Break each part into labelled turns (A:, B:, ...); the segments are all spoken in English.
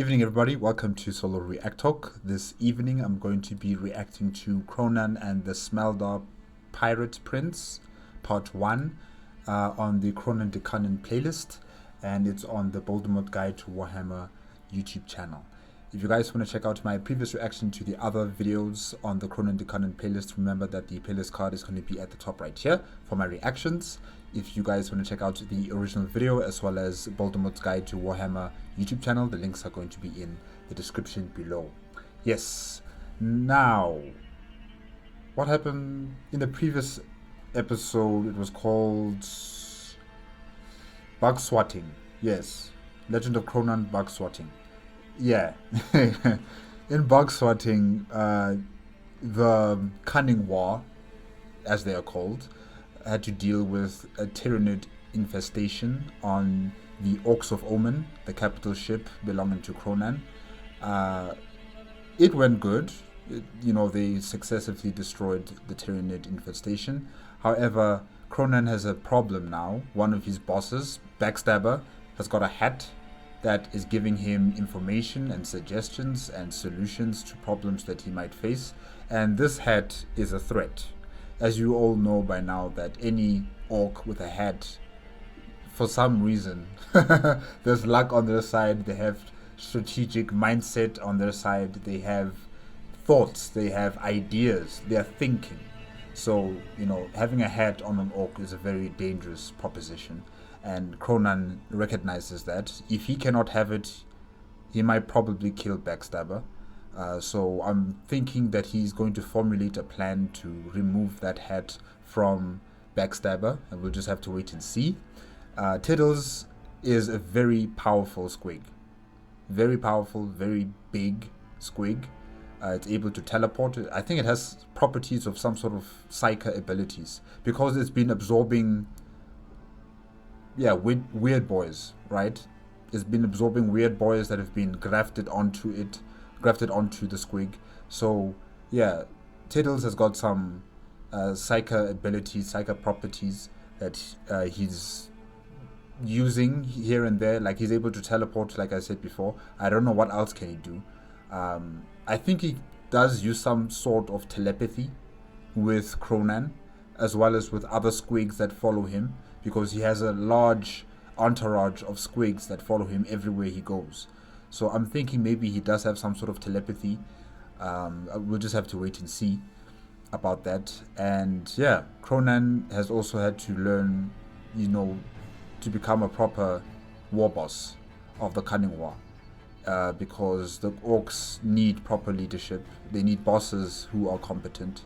A: Evening, everybody. Welcome to Solo ReacTalk. This evening, I'm going to be reacting to Kronan and the Smelldar Pirate Prince, Part 1, on the Kronan the Cunning playlist, and it's on the Baldermort Guide to Warhammer YouTube channel. If you guys want to check out my previous reaction to the other videos on the Kronan the Cunning playlist, remember that the playlist card is going to be at the top right here for my reactions. If you guys want to check out the original video as well as Baldermort's Guide to Warhammer YouTube channel, the links are going to be in the description below. Yes, now, what happened in the previous episode? It was called Bug Swatting. Yes, Legend of Kronan Bug Swatting. Yeah, in Bug Swatting, the cunning waaagh, as they are called, had to deal with a Tyranid infestation on the Orcs of Omen, the capital ship belonging to Kronan. It went good. They successively destroyed the Tyranid infestation. However, Kronan has a problem now. One of his bosses, Backstabber, has got a hat that is giving him information and suggestions and solutions to problems that he might face. And this hat is a threat. As you all know by now, that any orc with a hat, for some reason, there's luck on their side, they have strategic mindset on their side, they have thoughts, they have ideas, they are thinking. So, having a hat on an orc is a very dangerous proposition. And Kronan recognizes that. If he cannot have it, he might probably kill Backstabber. So I'm thinking that he's going to formulate a plan to remove that hat from Backstabber, and we'll just have to wait and see. Tiddles is a very powerful squig. Very powerful, very big squig. It's able to teleport. I think it has properties of some sort of psyker abilities, because it's been absorbing weird boys, right? It's been absorbing weird boys that have been grafted onto the squig. So yeah, Tiddles has got some psyker abilities, psyker properties that he's using here and there. Like, he's able to teleport, like I said before. I don't know what else can he do. I think he does use some sort of telepathy with Kronan, as well as with other squigs that follow him, because he has a large entourage of squigs that follow him everywhere he goes. So I'm thinking maybe he does have some sort of telepathy. We'll just have to wait and see about that. And yeah, Kronan has also had to learn, to become a proper war boss of the cunning waaagh. Because the orcs need proper leadership. They need bosses who are competent.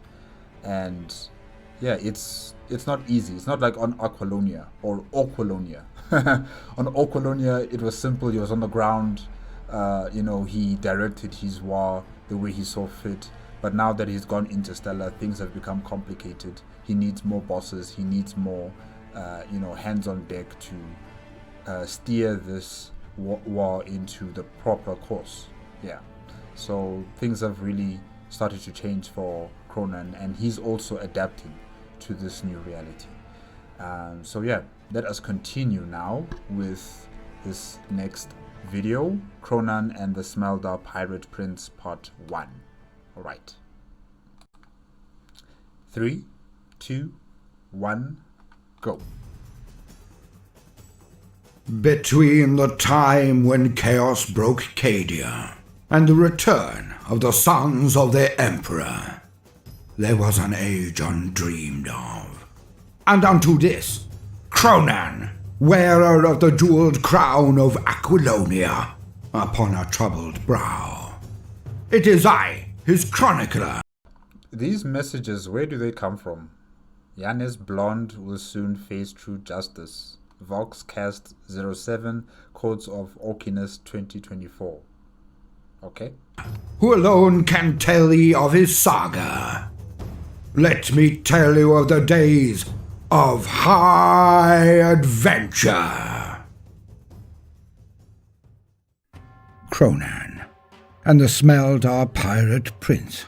A: And yeah, it's not easy. It's not like on Aqualonia or Orqualonia. On Orqualonia, it was simple. He was on the ground. He directed his war the way he saw fit. But now that he's gone interstellar, things have become complicated. He needs more bosses. He needs more, hands on deck to steer this war into the proper course. Yeah. So things have really started to change for Kronan, and he's also adapting to this new reality. So yeah, let us continue now with this next video, Kronan and the Smelldar Pirate Prince Part 1. Alright. 3, 2, 1, go.
B: Between the time when chaos broke Cadia and the return of the sons of the Emperor, there was an age undreamed of. And unto this, Kronan, wearer of the jeweled crown of Aquilonia, upon a troubled brow. It is I, his chronicler.
A: These messages, where do they come from? Yanis Blonde will soon face true justice. Voxcast 07, Codes of Orkiness 2024. Okay.
B: Who alone can tell thee of his saga. Let me tell you of the days of high adventure. Kronan and the Smelldar Pirate Prince,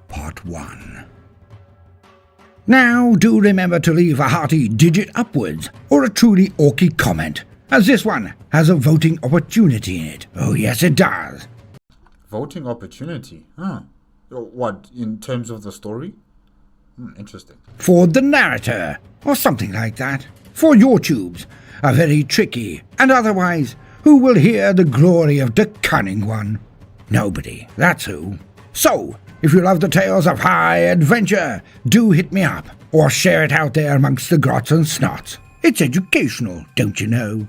B: Part 1. Now do remember to leave a hearty digit upwards or a truly orky comment as this one has a voting opportunity in it. Oh yes, it does.
A: Voting opportunity? Huh. What, in terms of the story? Interesting.
B: For the narrator, or something like that. For your tubes, a very tricky, and otherwise, who will hear the glory of the cunning one? Nobody, that's who. So, if you love the tales of high adventure, do hit me up, or share it out there amongst the grots and snots. It's educational, don't you know?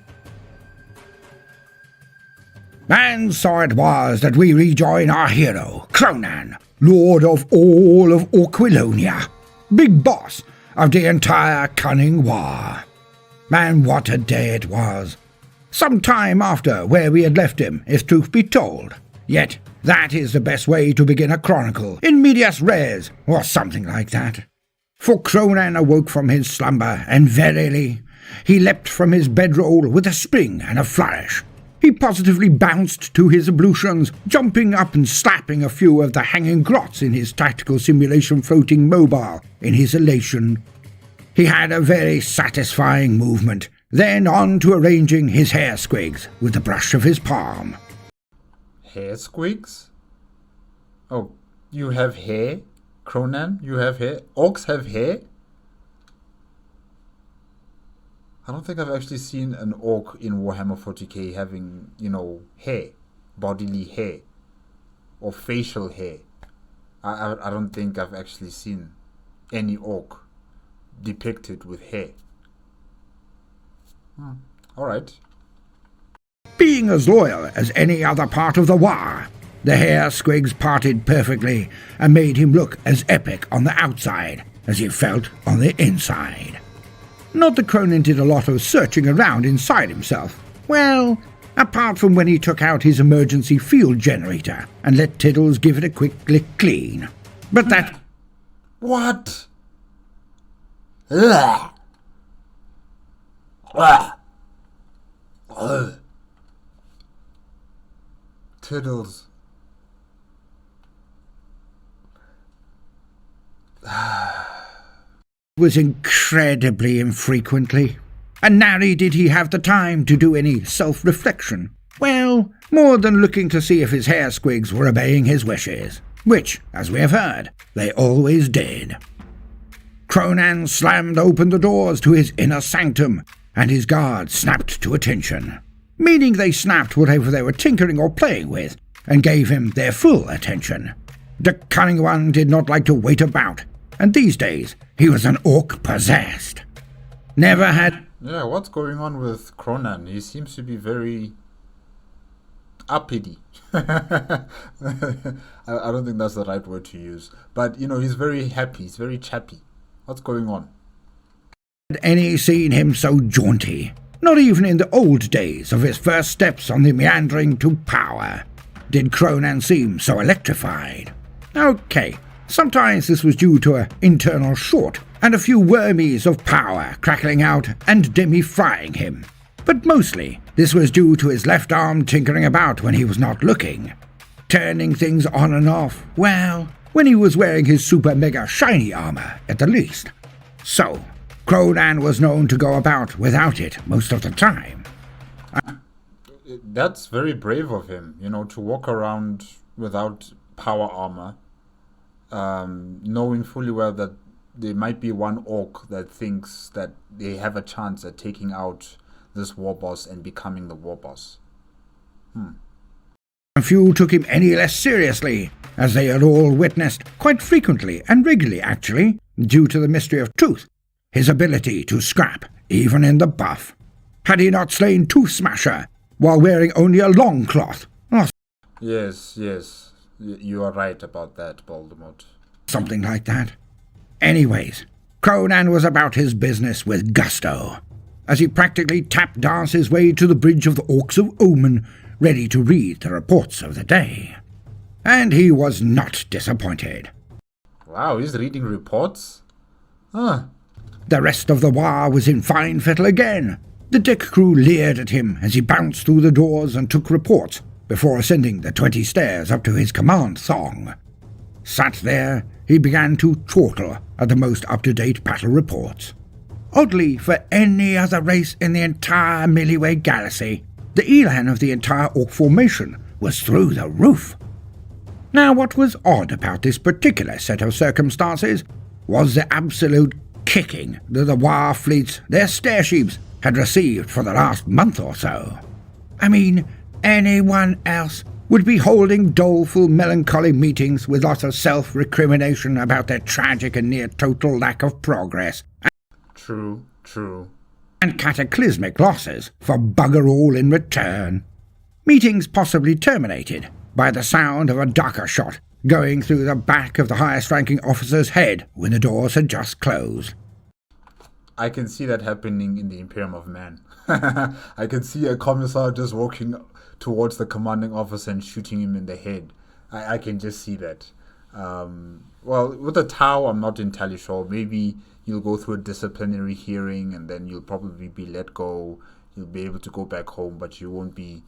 B: And so it was that we rejoin our hero, Kronan, Lord of all of Orquilonia, big boss of the entire cunning waaagh. And what a day it was. Some time after where we had left him, if truth be told. Yet, that is the best way to begin a chronicle, in medias res, or something like that. For Kronan awoke from his slumber, and verily, he leapt from his bedroll with a spring and a flourish. He positively bounced to his ablutions, jumping up and slapping a few of the hanging grots in his tactical simulation floating mobile in his elation. He had a very satisfying movement, then on to arranging his hair squigs with the brush of his palm.
A: Hair squigs? Oh, you have hair? Kronan, you have hair? Orcs have hair? I don't think I've actually seen an orc in Warhammer 40k having, hair, bodily hair, or facial hair. I don't think I've actually seen any orc depicted with hair. Alright.
B: Being as loyal as any other part of the waaagh, the hair squigs parted perfectly and made him look as epic on the outside as he felt on the inside. Not that Kronan did a lot of searching around inside himself. Well, apart from when he took out his emergency field generator and let Tiddles give it a quick lick clean. But that...
A: What? Ugh. Ugh. Ugh. Tiddles.
B: Was incredibly infrequently, and nary did he have the time to do any self-reflection. Well, more than looking to see if his hair squigs were obeying his wishes, which, as we have heard, they always did. Kronan slammed open the doors to his inner sanctum, and his guards snapped to attention, meaning they snapped whatever they were tinkering or playing with, and gave him their full attention. The cunning one did not like to wait about, and these days he was an orc possessed. Never had...
A: Yeah, what's going on with Kronan? He seems to be very uppity. I don't think that's the right word to use. But, he's very happy. He's very chappy. What's going on?
B: Had any seen him so jaunty? Not even in the old days of his first steps on the meandering to power did Kronan seem so electrified. Okay, sometimes this was due to an internal short and a few wormies of power crackling out and demi-frying him. But mostly, this was due to his left arm tinkering about when he was not looking. Turning things on and off, well, when he was wearing his super mega shiny armor, at the least. So, Kronan was known to go about without it most of the time.
A: That's very brave of him, to walk around without power armor, knowing fully well that there might be one orc that thinks that they have a chance at taking out this war boss and becoming the war boss.
B: Few took him any less seriously, as they had all witnessed, quite frequently and regularly actually, due to the mystery of truth, his ability to scrap, even in the buff. Had he not slain Tooth Smasher, while wearing only a long cloth? Or
A: Yes, you are right about that, Baldermort.
B: something like that. Anyways, Kronan was about his business with gusto, as he practically tap danced his way to the bridge of the Orcs of Omen, ready to read the reports of the day. And he was not disappointed.
A: Wow, he's reading reports?
B: The rest of the waaagh was in fine fettle again. The deck crew leered at him as he bounced through the doors and took reports before ascending the 20 stairs up to his command thong. Sat there, he began to chortle at the most up-to-date battle reports. Oddly, for any other race in the entire Milky Way galaxy, the elan of the entire Orc formation was through the roof. Now, what was odd about this particular set of circumstances was the absolute kicking that the waaagh fleets, their starships, had received for the last month or so. I mean, anyone else would be holding doleful, melancholy meetings with lots of self-recrimination about their tragic and near-total lack of progress.
A: True.
B: And cataclysmic losses for bugger all in return. Meetings possibly terminated by the sound of a darker shot going through the back of the highest-ranking officer's head when the doors had just closed.
A: I can see that happening in the Imperium of Man. I can see a commissar just walking towards the commanding officer and shooting him in the head. I can just see that. Well, with the Tau, I'm not entirely sure. Maybe you'll go through a disciplinary hearing and then you'll probably be let go. You'll be able to go back home, but you won't be,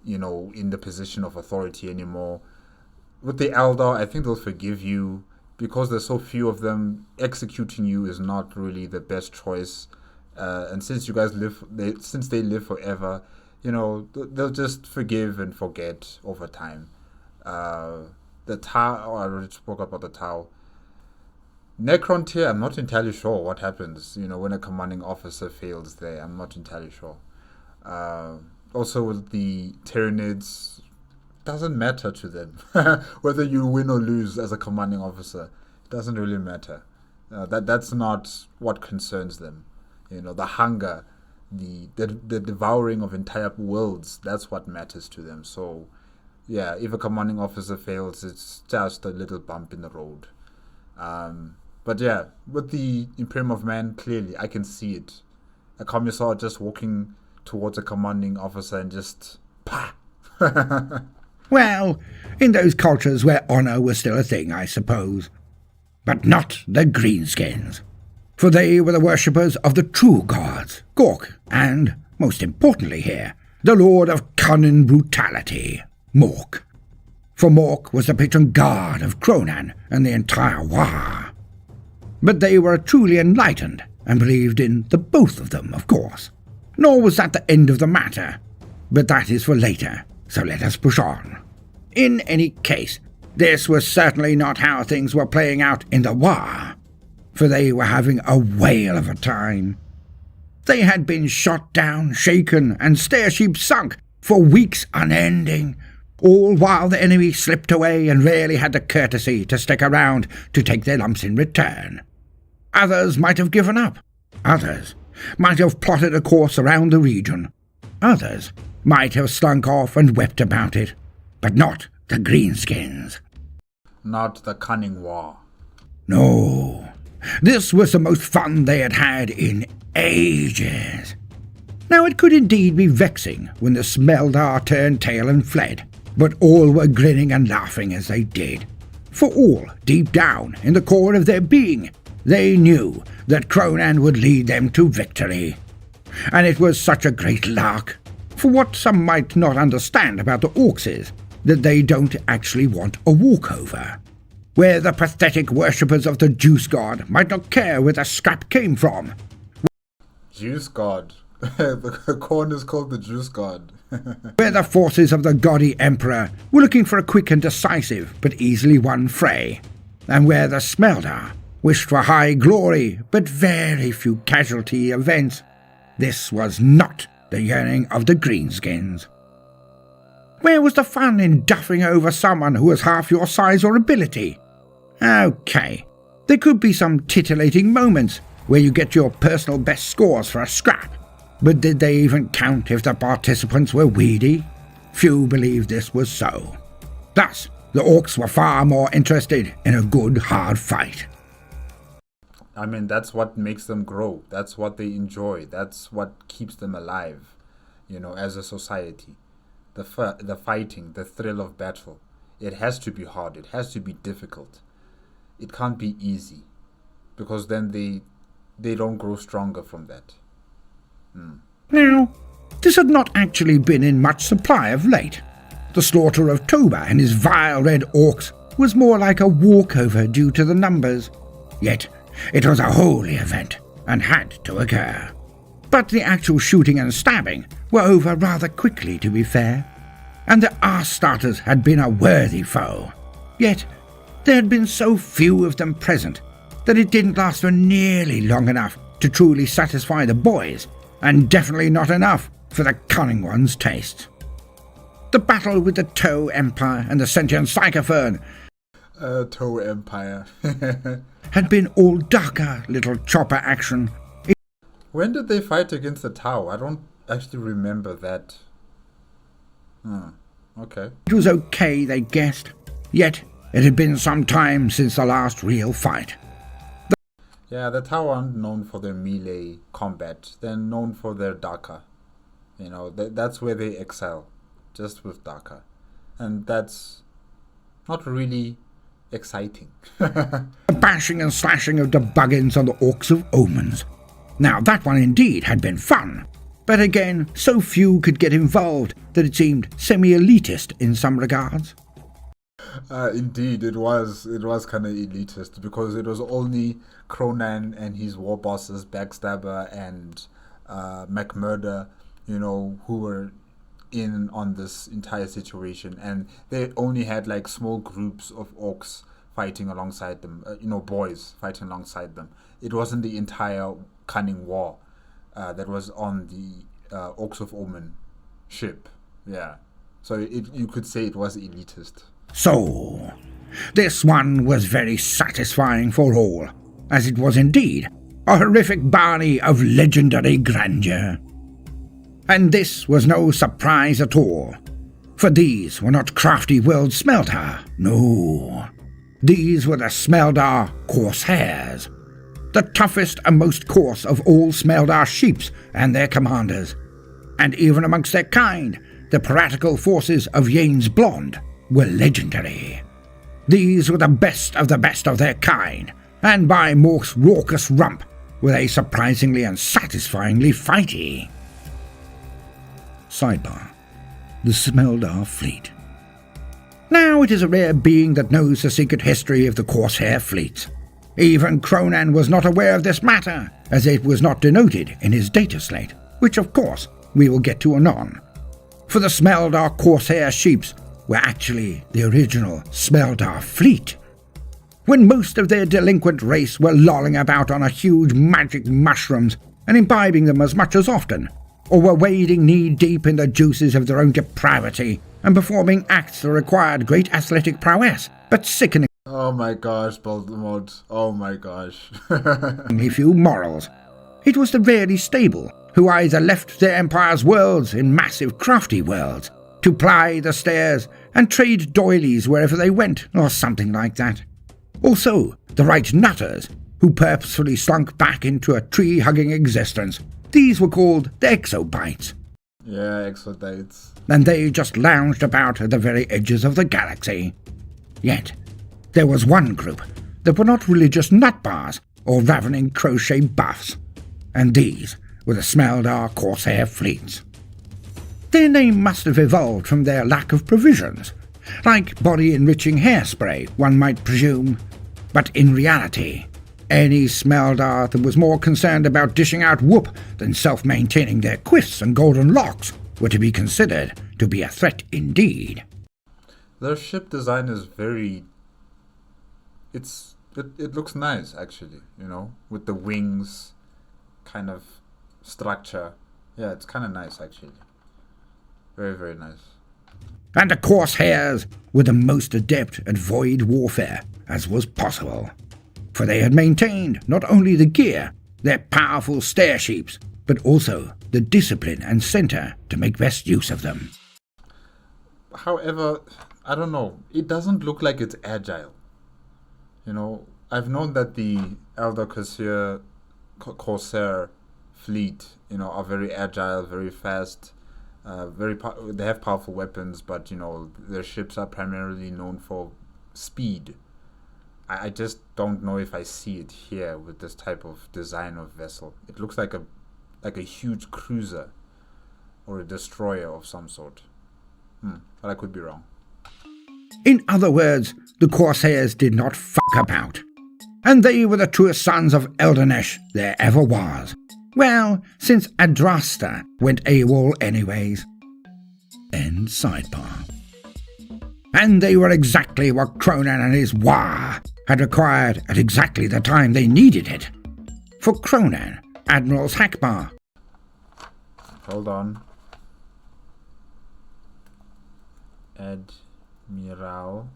A: in the position of authority anymore. With the Eldar, I think they'll forgive you. Because there's so few of them, executing you is not really the best choice. And since you guys since they live forever, they'll just forgive and forget over time. The Tau, I already spoke about the Tau. Necron tier, I'm not entirely sure what happens, when a commanding officer fails there. I'm not entirely sure. Also with the Tyranids, doesn't matter to them. Whether you win or lose as a commanding officer, it doesn't really matter. That's not what concerns them. The hunger, the devouring of entire worlds, that's what matters to them. So, yeah, if a commanding officer fails, it's just a little bump in the road. But yeah, with the Imperium of Man, clearly, I can see it. A commissar just walking towards a commanding officer and just, pah!
B: Well, in those cultures where honour was still a thing, I suppose. But not the Greenskins. For they were the worshippers of the true gods, Gork, and, most importantly here, the lord of cunning brutality, Mork. For Mork was the patron god of Kronan and the entire waaagh. But they were truly enlightened and believed in the both of them, of course. Nor was that the end of the matter. But that is for later. So let us push on. In any case, this was certainly not how things were playing out in the waaagh, for they were having a whale of a time. They had been shot down, shaken, and starships sunk for weeks unending, all while the enemy slipped away and rarely had the courtesy to stick around to take their lumps in return. Others might have given up. Others might have plotted a course around the region. Others might have slunk off and wept about it, but not the Greenskins.
A: Not the cunning waaagh.
B: No, this was the most fun they had had in ages. Now it could indeed be vexing when the Smelldar turned tail and fled, but all were grinning and laughing as they did. For all, deep down in the core of their being, they knew that Kronan would lead them to victory. And it was such a great lark. For what some might not understand about the Orcs is that they don't actually want a walkover, where the pathetic worshippers of the Juice God might not care where the scrap came from.
A: Juice God. The corn is called the Juice God.
B: Where the forces of the gaudy Emperor were looking for a quick and decisive but easily won fray, and where the Smelldar wished for high glory but very few casualty events. This was not the yearning of the Greenskins. Where was the fun in duffing over someone who was half your size or ability? Okay, there could be some titillating moments where you get your personal best scores for a scrap, but did they even count if the participants were weedy? Few believed this was so. Thus, the Orcs were far more interested in a good hard fight.
A: I mean, that's what makes them grow. That's what they enjoy. That's what keeps them alive, as a society. The fighting, the thrill of battle. It has to be hard. It has to be difficult. It can't be easy, because then they don't grow stronger from that.
B: Now, this had not actually been in much supply of late. The slaughter of Toba and his vile red Orcs was more like a walkover due to the numbers. Yet, it was a holy event, and had to occur. But the actual shooting and stabbing were over rather quickly, to be fair, and the arse-starters had been a worthy foe. Yet there had been so few of them present that it didn't last for nearly long enough to truly satisfy the boys, and definitely not enough for the cunning one's taste. The battle with the Toe Empire and the sentient Psychopherne
A: Toe Empire.
B: had been all darker little chopper action.
A: When did they fight against the Tau? I don't actually remember that. Okay.
B: It was okay, they guessed, yet it had been some time since the last real fight.
A: Yeah, the Tau aren't known for their melee combat. They're known for their Daka. That's where they excel, just with Daka. And that's not really exciting.
B: The bashing and slashing of the buggins on the Orcs of Omens. Now that one indeed had been fun, but again, so few could get involved that it seemed semi-elitist in some regards.
A: Indeed, it was kind of elitist because it was only Kronan and his war bosses, Backstabber and McMurder, who were in on this entire situation, and they only had like small groups of orcs fighting alongside them, boys fighting alongside them. It wasn't the entire cunning war that was on the Orcs of Omen ship. Yeah, so you could say it was elitist.
B: So, this one was very satisfying for all, as it was indeed a horrific Barney of legendary grandeur. And this was no surprise at all, for these were not crafty world Smelldar, no. These were the Smelldar Corsairs, the toughest and most coarse of all Smelldar sheeps and their commanders, and even amongst their kind, the piratical forces of Yane's Blonde were legendary. These were the best of their kind, and by Mork's raucous rump were they surprisingly and satisfyingly fighty. Sidebar: the Smelldar fleet. Now it is a rare being that knows the secret history of the Corsair fleets. Even Kronan was not aware of this matter, as it was not denoted in his data slate, which of course we will get to anon. For the Smelldar Corsair ships were actually the original Smelldar fleet. When most of their delinquent race were lolling about on a huge magic mushrooms and imbibing them as much as often, or were wading knee-deep in the juices of their own depravity and performing acts that required great athletic prowess, but sickening.
A: Oh my gosh, Baldermort. Oh my gosh.
B: Few morals. It was the rarely stable who either left their empire's worlds in massive crafty worlds to ply the stairs and trade doilies wherever they went, or something like that. Also, the right nutters who purposefully slunk back into a tree-hugging existence. These were called the exobites.
A: Yeah, exobites.
B: And they just lounged about at the very edges of the galaxy. Yet, there was one group that were not religious nutbars or ravening crochet buffs, and these were the Smelldar Corsair fleets. Their name must have evolved from their lack of provisions, like body-enriching hairspray, one might presume, but in reality, any Smelldar that was more concerned about dishing out whoop than self-maintaining their quiffs and golden locks were to be considered to be a threat indeed.
A: Their ship design is very... It looks nice, actually, with the wings kind of structure. Yeah, it's kind of nice, actually. Very, very nice.
B: And the Corsairs were the most adept at void warfare as was possible, for they had maintained not only the gear, their powerful stair sheeps, but also the discipline and center to make best use of them.
A: However, I don't know, it doesn't look like it's agile. I've known that the Elder Corsair fleet, are very agile, very fast, they have powerful weapons, but, their ships are primarily known for speed. I just don't know if I see it here with this type of design of vessel. It looks like a huge cruiser or a destroyer of some sort. But I could be wrong.
B: In other words, the Corsairs did not fuck about. and they were the truest sons of Eldernesh there ever was. Well, since Adrasta went AWOL anyways. End sidebar. And they were exactly what Kronan and his waaagh had required at exactly the time they needed it. For Kronan, Admiral's Hackbar.
A: Hold on. Admiral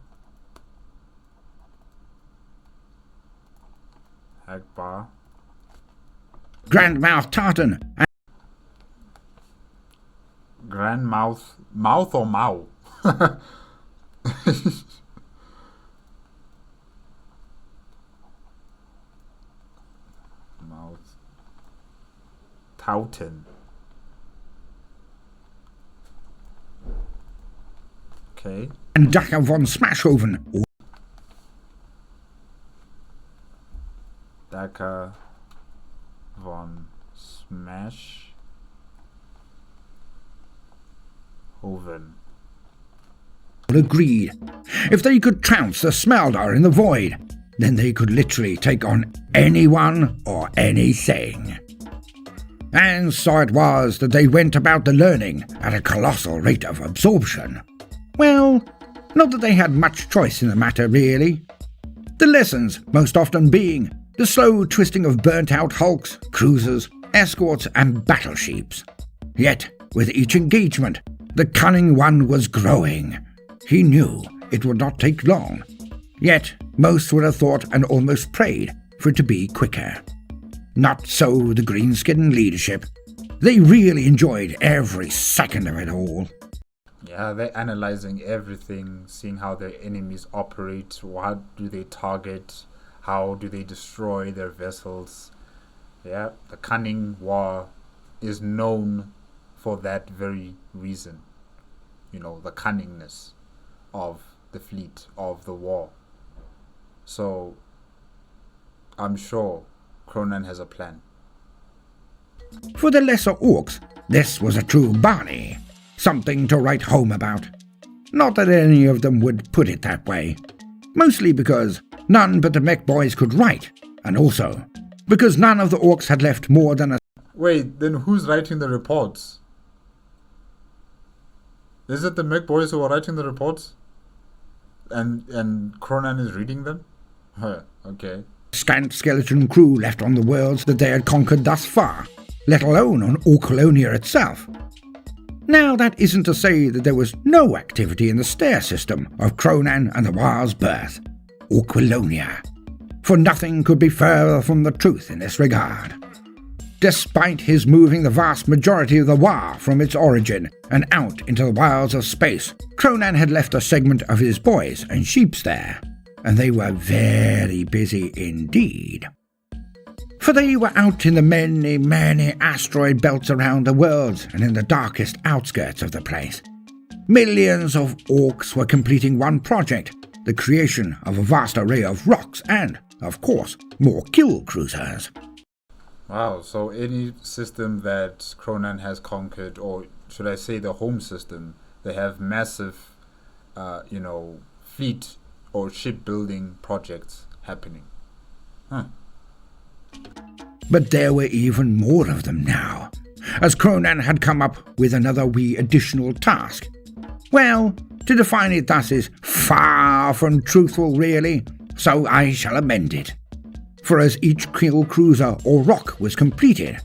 A: Hackbar.
B: Grandmouth Tartan.
A: Grandmouth. Mouth or Mao? Mouth. Tauten. Okay.
B: And Dacher von Smashhoven.
A: Dacher von Smashhoven.
B: Agreed. If they could trounce the Smelldar in the void, then they could literally take on anyone or anything. And so it was that they went about the learning at a colossal rate of absorption. Well, not that they had much choice in the matter, really. The lessons most often being the slow twisting of burnt-out hulks, cruisers, escorts and battleships. Yet, with each engagement, the cunning one was growing. He knew it would not take long. Yet, most would have thought and almost prayed for it to be quicker. Not so the greenskin leadership. They really enjoyed every second of it all.
A: Yeah, they're analyzing everything, seeing how their enemies operate, what do they target, how do they destroy their vessels. Yeah, the cunning war is known for that very reason. You know, the cunningness of the fleet, of the war. So, I'm sure Kronan has a plan.
B: For the lesser orcs, this was a true Barney. Something to write home about. Not that any of them would put it that way. Mostly because none but the mech boys could write, and also because none of the orcs had left more than a...
A: Wait, then who's writing the reports? Is it the mech boys who are writing the reports? And Kronan is reading them? Huh, okay.
B: Scant skeleton crew left on the worlds that they had conquered thus far, let alone on Orcolonia itself. Now that isn't to say that there was no activity in the stair system of Kronan and the Waagh's birth, Orquilonia, for nothing could be further from the truth in this regard. Despite his moving the vast majority of the waaagh from its origin and out into the wilds of space, Kronan had left a segment of his boys and sheeps there, and they were very busy indeed. For they were out in the many, many asteroid belts around the world and in the darkest outskirts of the place. Millions of orcs were completing one project, the creation of a vast array of rocks and, of course, more kill cruisers.
A: Wow, so any system that Kronan has conquered, or should I say the home system, they have massive, fleet or shipbuilding projects happening. Huh.
B: But there were even more of them now, as Kronan had come up with another wee additional task. Well, to define it thus is far from truthful really, so I shall amend it. For as each kill cruiser or rock was completed,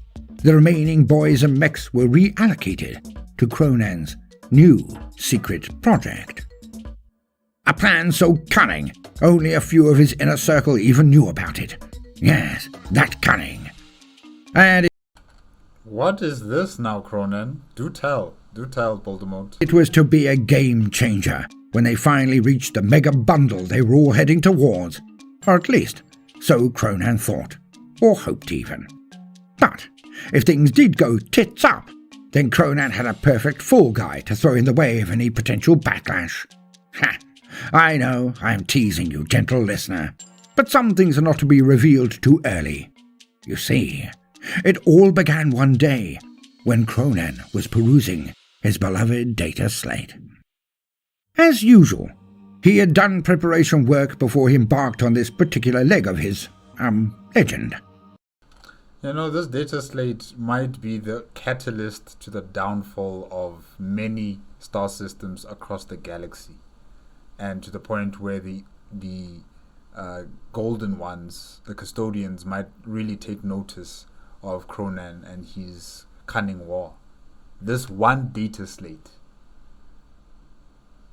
B: the remaining boys and mechs were reallocated to Kronan's new secret project. A plan so cunning, only a few of his inner circle even knew about it. Yes, that cunning. And
A: what is this now, Kronan? Do tell, Baldermort.
B: it was to be a game changer when they finally reached the mega bundle they were all heading towards, or at least so Kronan thought, or hoped even. But if things did go tits up, then Kronan had a perfect fall guy to throw in the way of any potential backlash. Ha! I know, I am teasing you, gentle listener, but some things are not to be revealed too early. You see, it all began one day when Kronan was perusing his beloved data slate. As usual, He had done preparation work before he embarked on this particular leg of his, legend.
A: This data slate might be the catalyst to the downfall of many star systems across the galaxy, and to the point where the golden ones, the custodians, might really take notice of Kronan and his cunning war. This one data slate,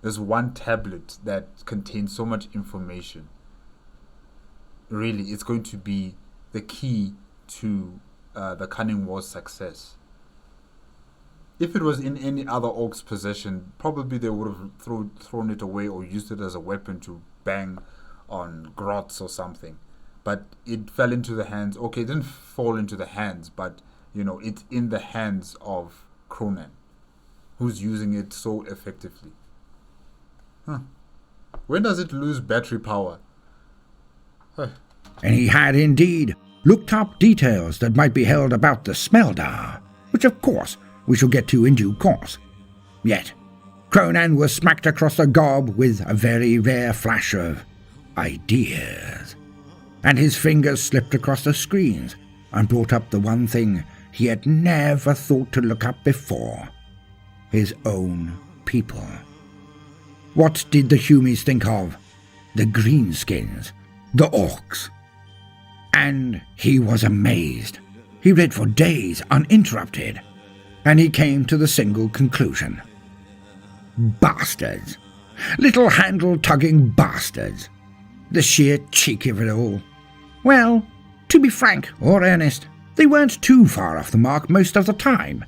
A: this one tablet that contains so much information, really, it's going to be the key to the cunning war's success. If it was in any other orc's possession, probably they would have thrown it away or used it as a weapon to bang on grots or something. But it fell into the hands. Okay, it didn't fall into the hands, but it's in the hands of Kronan, who's using it so effectively. When does it lose battery power?
B: And he had indeed looked up details that might be held about the Smelldar, which of course we shall get to in due course. Yet, Kronan was smacked across the gob with a very rare flash of ideas, and his fingers slipped across the screens and brought up the one thing he had never thought to look up before: his own people. What did the Humies think of? The greenskins, the orcs. And he was amazed. He read for days uninterrupted, and he came to the single conclusion: bastards. Little handle-tugging bastards. The sheer cheek of it all. Well, to be frank or earnest, they weren't too far off the mark most of the time.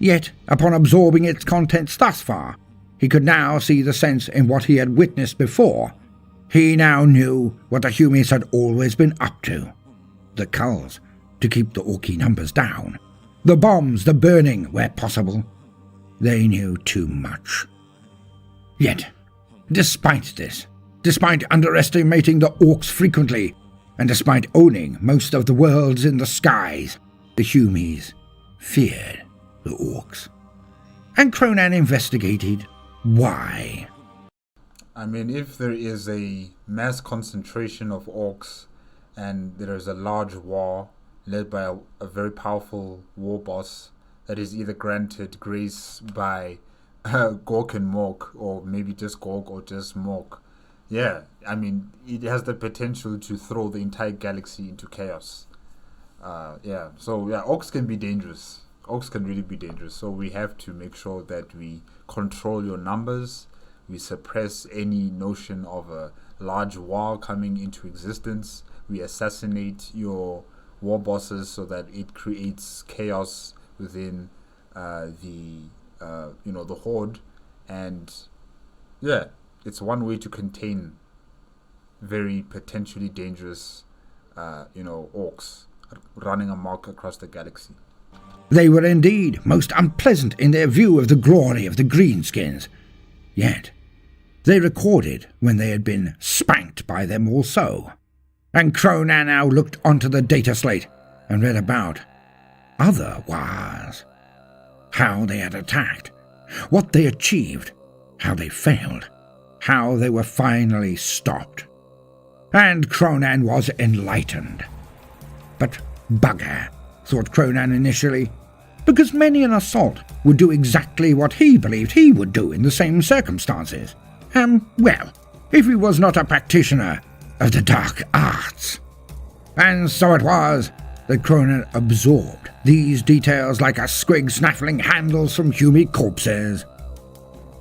B: Yet, upon absorbing its contents thus far, he could now see the sense in what he had witnessed before. He now knew what the Humies had always been up to. The culls, to keep the Orky numbers down. The bombs, the burning, where possible. They knew too much. Yet, despite this, despite underestimating the orcs frequently, and despite owning most of the worlds in the skies, the Humies feared the orcs. And Kronan investigated why.
A: If there is a mass concentration of orcs and there is a large war led by a very powerful war boss that is either granted grace by Gork and Mork, or maybe just Gork or just Mork, it has the potential to throw the entire galaxy into chaos. Orcs can be dangerous. Orcs can really be dangerous. So we have to make sure that we control your numbers. We suppress any notion of a large war coming into existence. We assassinate your war bosses so that it creates chaos within the horde. And it's one way to contain very potentially dangerous orcs running amok across the galaxy.
B: They were indeed most unpleasant in their view of the glory of the greenskins. Yet, they recorded when they had been spanked by them also. And Kronan now looked onto the data slate and read about other waaghs. How they had attacked, what they achieved, how they failed, how they were finally stopped. And Kronan was enlightened. But bugger, thought Kronan initially, because many an assault would do exactly what he believed he would do in the same circumstances. If he was not a practitioner of the dark arts. And so it was that Kronan absorbed these details like a squig snaffling handles from Humie corpses.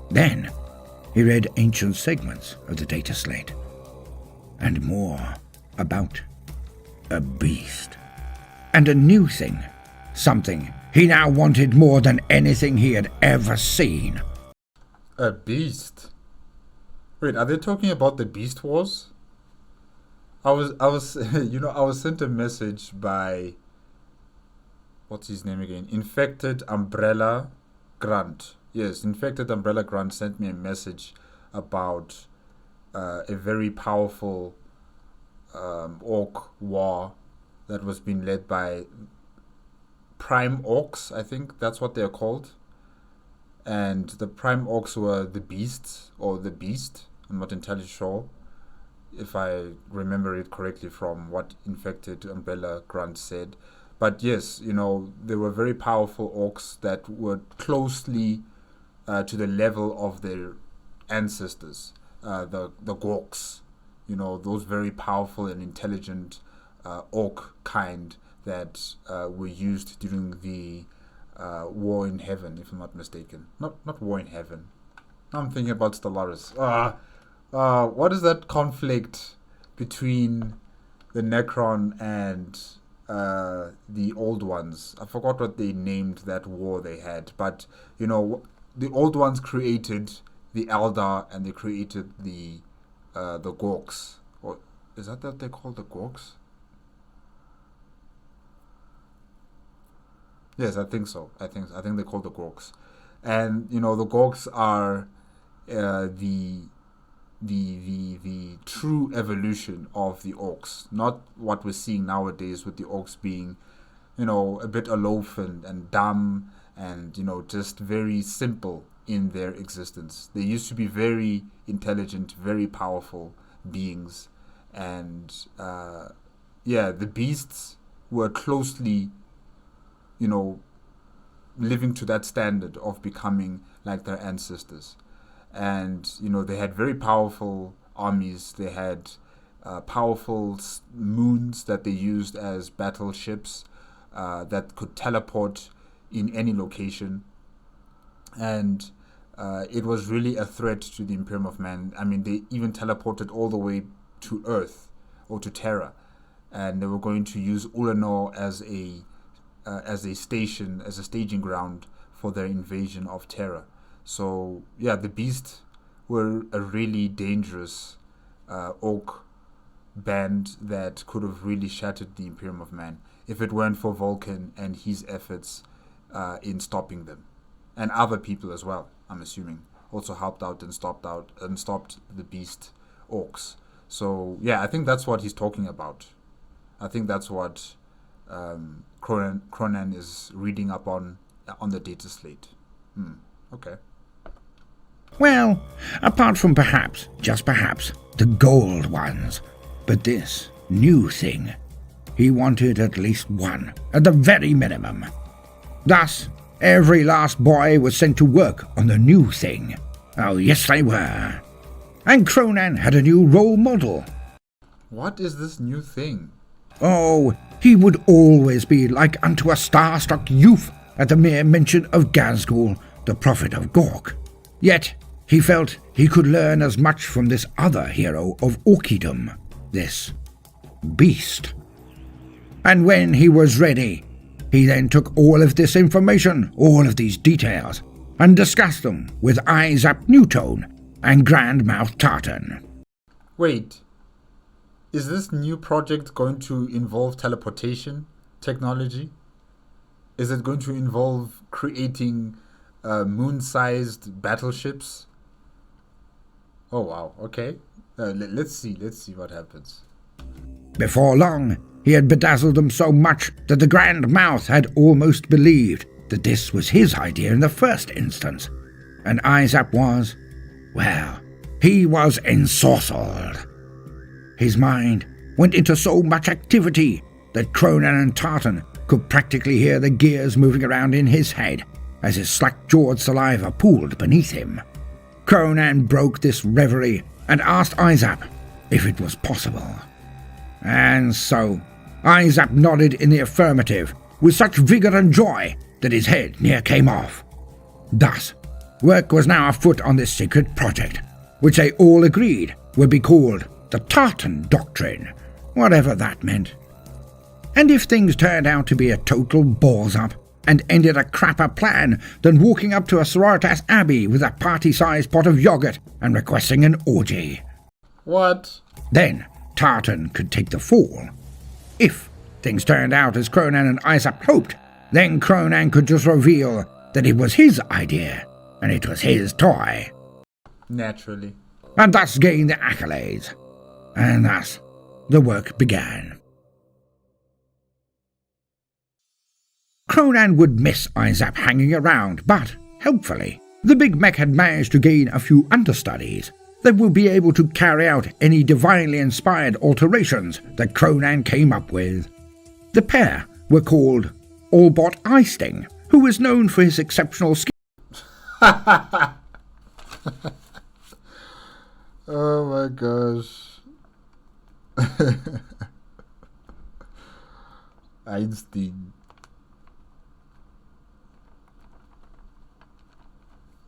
B: Then he read ancient segments of the data slate, and more about a beast. And a new thing, something he now wanted more than anything he had ever seen.
A: A beast? Wait, are they talking about the Beast Wars? I was sent a message by, what's his name again? Infected Umbrella Grunt. Yes, Infected Umbrella Grunt sent me a message about a very powerful orc war that was being led by Prime Orcs, I think that's what they're called. And the Prime Orcs were the beasts, or the beast. I'm not entirely sure if I remember it correctly from what Infected Umbrella Grunt said. But yes, they were very powerful orcs that were closely to the level of their ancestors, the Gorks. Those very powerful and intelligent orc kind that were used during the War in Heaven, if I'm not mistaken. Not War in Heaven. I'm thinking about Stellaris. What is that conflict between the Necron and the Old Ones? I forgot what they named that war they had, but the Old Ones created the Eldar and they created the Gorks. Or is that what they call the Gorks? Yes, I think so. I think they call the Gorks, and the Gorks are the true evolution of the orcs, not what we're seeing nowadays with the orcs being, a bit aloof and dumb and just very simple in their existence. They used to be very intelligent, very powerful beings, and the beasts were closely living to that standard of becoming like their ancestors. And they had very powerful armies. They had powerful moons that they used as battleships that could teleport in any location, and it was really a threat to the Imperium of Man. I mean, they even teleported all the way to Earth or to Terra, and they were going to use Ulanor as a staging ground for their invasion of Terra. So yeah, the Beasts were a really dangerous orc band that could have really shattered the Imperium of Man if it weren't for Vulcan and his efforts in stopping them, and other people as well. I'm assuming also helped out and stopped the Beast orcs. So yeah, I think that's what he's talking about. I think that's what Kronan is reading up on the data slate. Okay.
B: Well, apart from perhaps, just perhaps, the gold ones. But this new thing, he wanted at least one, at the very minimum. Thus, every last boy was sent to work on the new thing. Oh, yes, they were. And Kronan had a new role model.
A: What is this new thing?
B: Oh, he would always be like unto a star-struck youth at the mere mention of Gazgul, the prophet of Gork. Yet, he felt he could learn as much from this other hero of Orkidom, this beast. And when he was ready, he then took all of this information, all of these details, and discussed them with Izap Newtone and Grandmouth Tartan.
A: Wait, is this new project going to involve teleportation technology? Is it going to involve creating moon-sized battleships? Oh wow, okay. Let's see what happens.
B: Before long, he had bedazzled them so much that the Grand Mouth had almost believed that this was his idea in the first instance. And Izap was, well, he was ensorcelled. His mind went into so much activity that Kronan and Tartan could practically hear the gears moving around in his head as his slack-jawed saliva pooled beneath him. Kronan broke this reverie and asked Izap if it was possible. And so, Izap nodded in the affirmative with such vigour and joy that his head near came off. Thus, work was now afoot on this secret project, which they all agreed would be called the Tartan Doctrine, whatever that meant. And if things turned out to be a total balls-up, and ended a crapper plan than walking up to a Sororitas Abbey with a party-sized pot of yogurt and requesting an orgy.
A: What?
B: Then Tartan could take the fall. If things turned out as Kronan and Izap hoped, then Kronan could just reveal that it was his idea, and it was his toy.
A: Naturally.
B: And thus gain the accolades. And thus the work began. Kronan would miss Izap hanging around, but, helpfully, the big mech had managed to gain a few understudies, they would be able to carry out any divinely inspired alterations that Kronan came up with. The pair were called Albot Eisting, who was known for his exceptional skill.
A: Oh my gosh. Einstein.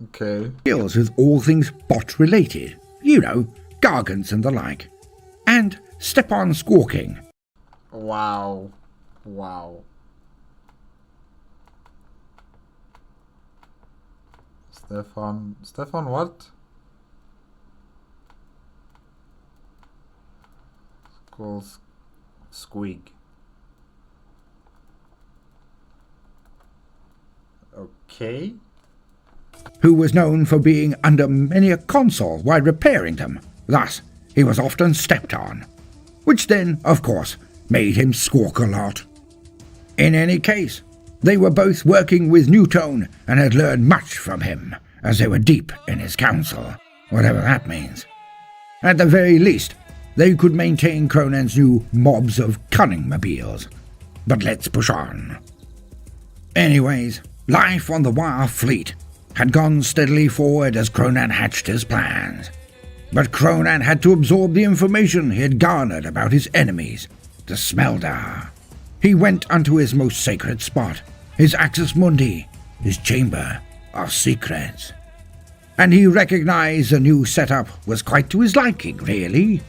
A: Okay.
B: Skills with all things bot related, you know, gargants and the like. And Stepan Squawking.
A: Wow. Wow. Stefan what? Calls Squeak. Okay.
B: Who was known for being under many a console while repairing them. Thus, he was often stepped on, which then, of course, made him squawk a lot. In any case, they were both working with Newtone and had learned much from him, as they were deep in his counsel, whatever that means. At the very least, they could maintain Kronan's new mobs of cunning mobiles. But let's push on. Anyways, life on the waaagh fleet had gone steadily forward as Kronan hatched his plans. But Kronan had to absorb the information he had garnered about his enemies, the Smelldar. He went unto his most sacred spot, his Axis Mundi, his chamber of secrets. And he recognized the new setup was quite to his liking, really.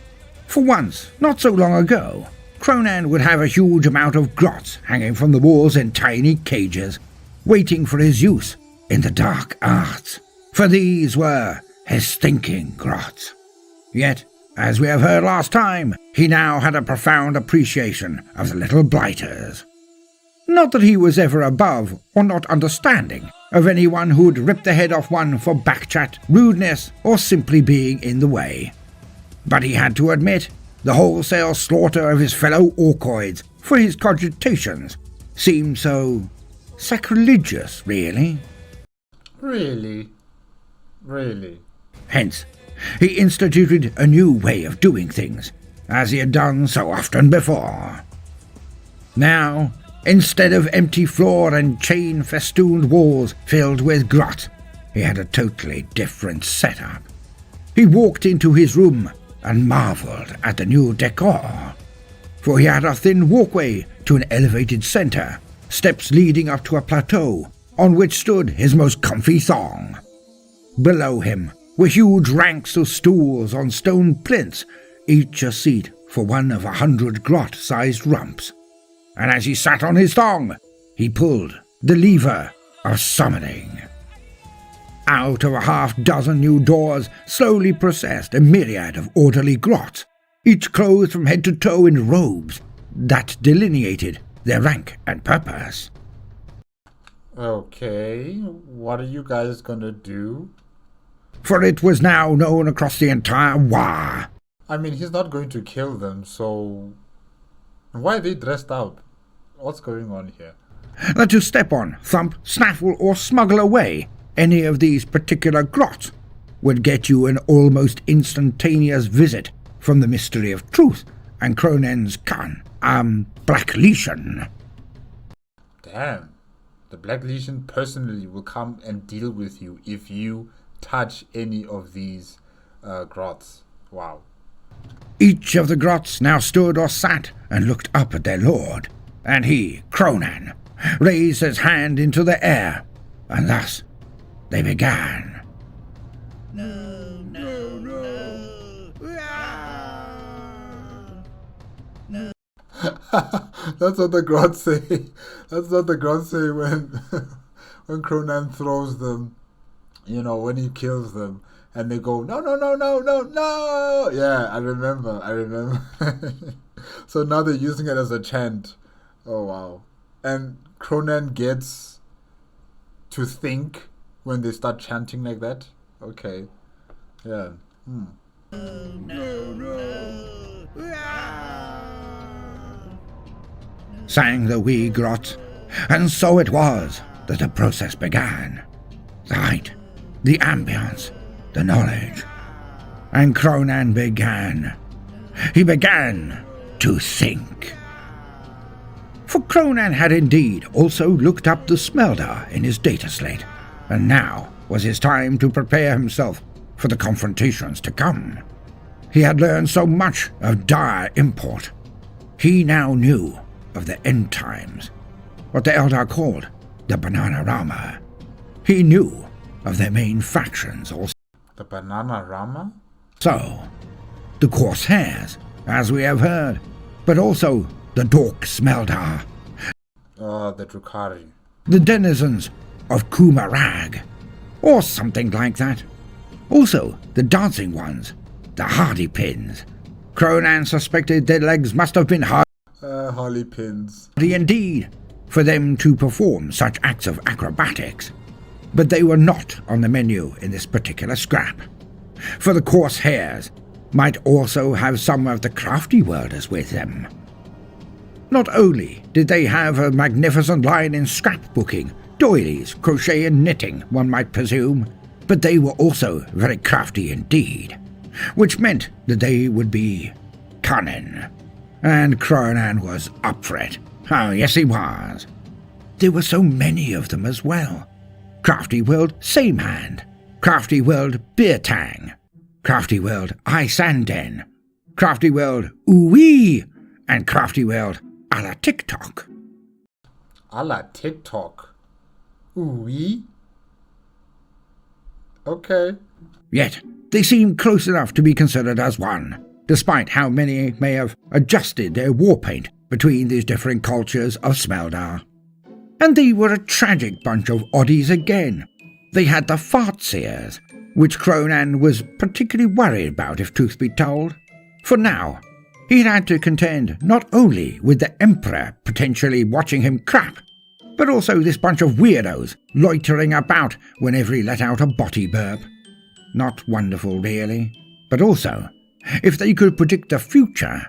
B: For once, not so long ago, Kronan would have a huge amount of grots hanging from the walls in tiny cages, waiting for his use in the dark arts, for these were his thinking grots. Yet, as we have heard last time, he now had a profound appreciation of the little blighters. Not that he was ever above or not understanding of anyone who would rip the head off one for backchat, rudeness, or simply being in the way. But he had to admit, the wholesale slaughter of his fellow orcoids for his cogitations seemed so sacrilegious, really.
A: Really?
B: Hence, he instituted a new way of doing things, as he had done so often before. Now, instead of empty floor and chain-festooned walls filled with grot, he had a totally different setup. He walked into his room and marvelled at the new decor, for he had a thin walkway to an elevated centre, steps leading up to a plateau on which stood his most comfy thong. Below him were huge ranks of stools on stone plinths, each a seat for one of 100 grot-sized rumps. And as he sat on his thong, he pulled the lever of summoning. Out of a half-dozen new doors slowly processed a myriad of orderly grots, each clothed from head to toe in robes that delineated their rank and purpose.
A: Okay, what are you guys gonna do?
B: For it was now known across the entire waaagh.
A: I mean, he's not going to kill them, so why are they dressed up? What's going on here?
B: That to step on, thump, snaffle, or smuggle away any of these particular grots would get you an almost instantaneous visit from the Mystery of Truth and Kronan's Black Legion.
A: Damn. The Black Legion personally will come and deal with you if you touch any of these grots. Wow.
B: Each of the grots now stood or sat and looked up at their lord, and he, Kronan, raised his hand into the air, and thus they began.
C: No, no, no.
A: That's what the grots say. That's what the grots say when when Kronan throws them, you know, when he kills them, and they go, no, no, no, no, no, no. Yeah, I remember. So now they're using it as a chant. Oh, wow. And Kronan gets to think when they start chanting like that. Okay. Yeah.
B: Sang the wee grot, and so it was that the process began. The height, the ambience, the knowledge. and Kronan began. He began to think. For Kronan had indeed also looked up the Smelldar in his data slate, and now was his time to prepare himself for the confrontations to come. He had learned so much of dire import. He now knew of the end times, what the Eldar called the Bananarama. He knew of their main factions also.
A: The Bananarama?
B: So, the Corsairs, as we have heard, but also the Dork Smelldar,
A: The Drukhari.
B: the denizens of Kumarag, or something like that. Also, the dancing ones, the hardy pins. Kronan suspected their legs must have been
A: Holly pins.
B: hardy indeed for them to perform such acts of acrobatics. But they were not on the menu in this particular scrap, for the Corsairs might also have some of the crafty worlders with them. Not only did they have a magnificent line in scrapbooking, doilies, crochet and knitting, one might presume, but they were also very crafty indeed, which meant that they would be cunning. And Kronan was up for it. Oh, yes he was. There were so many of them as well. Crafty World Same Hand, Crafty World Beer Tang, Crafty World Isanden, Crafty World Ooh-wee, and Crafty World a la TikTok.
A: A la TikTok. Ooh-wee? Okay.
B: Yet, they seemed close enough to be considered as one, despite how many may have adjusted their war paint between these different cultures of Smelldar. And they were a tragic bunch of oddies again. They had the Fartseers, which Kronan was particularly worried about if truth be told. For now, he had to contend not only with the Emperor potentially watching him crap, but also this bunch of weirdos loitering about whenever he let out a body burp. Not wonderful really, but also, if they could predict the future,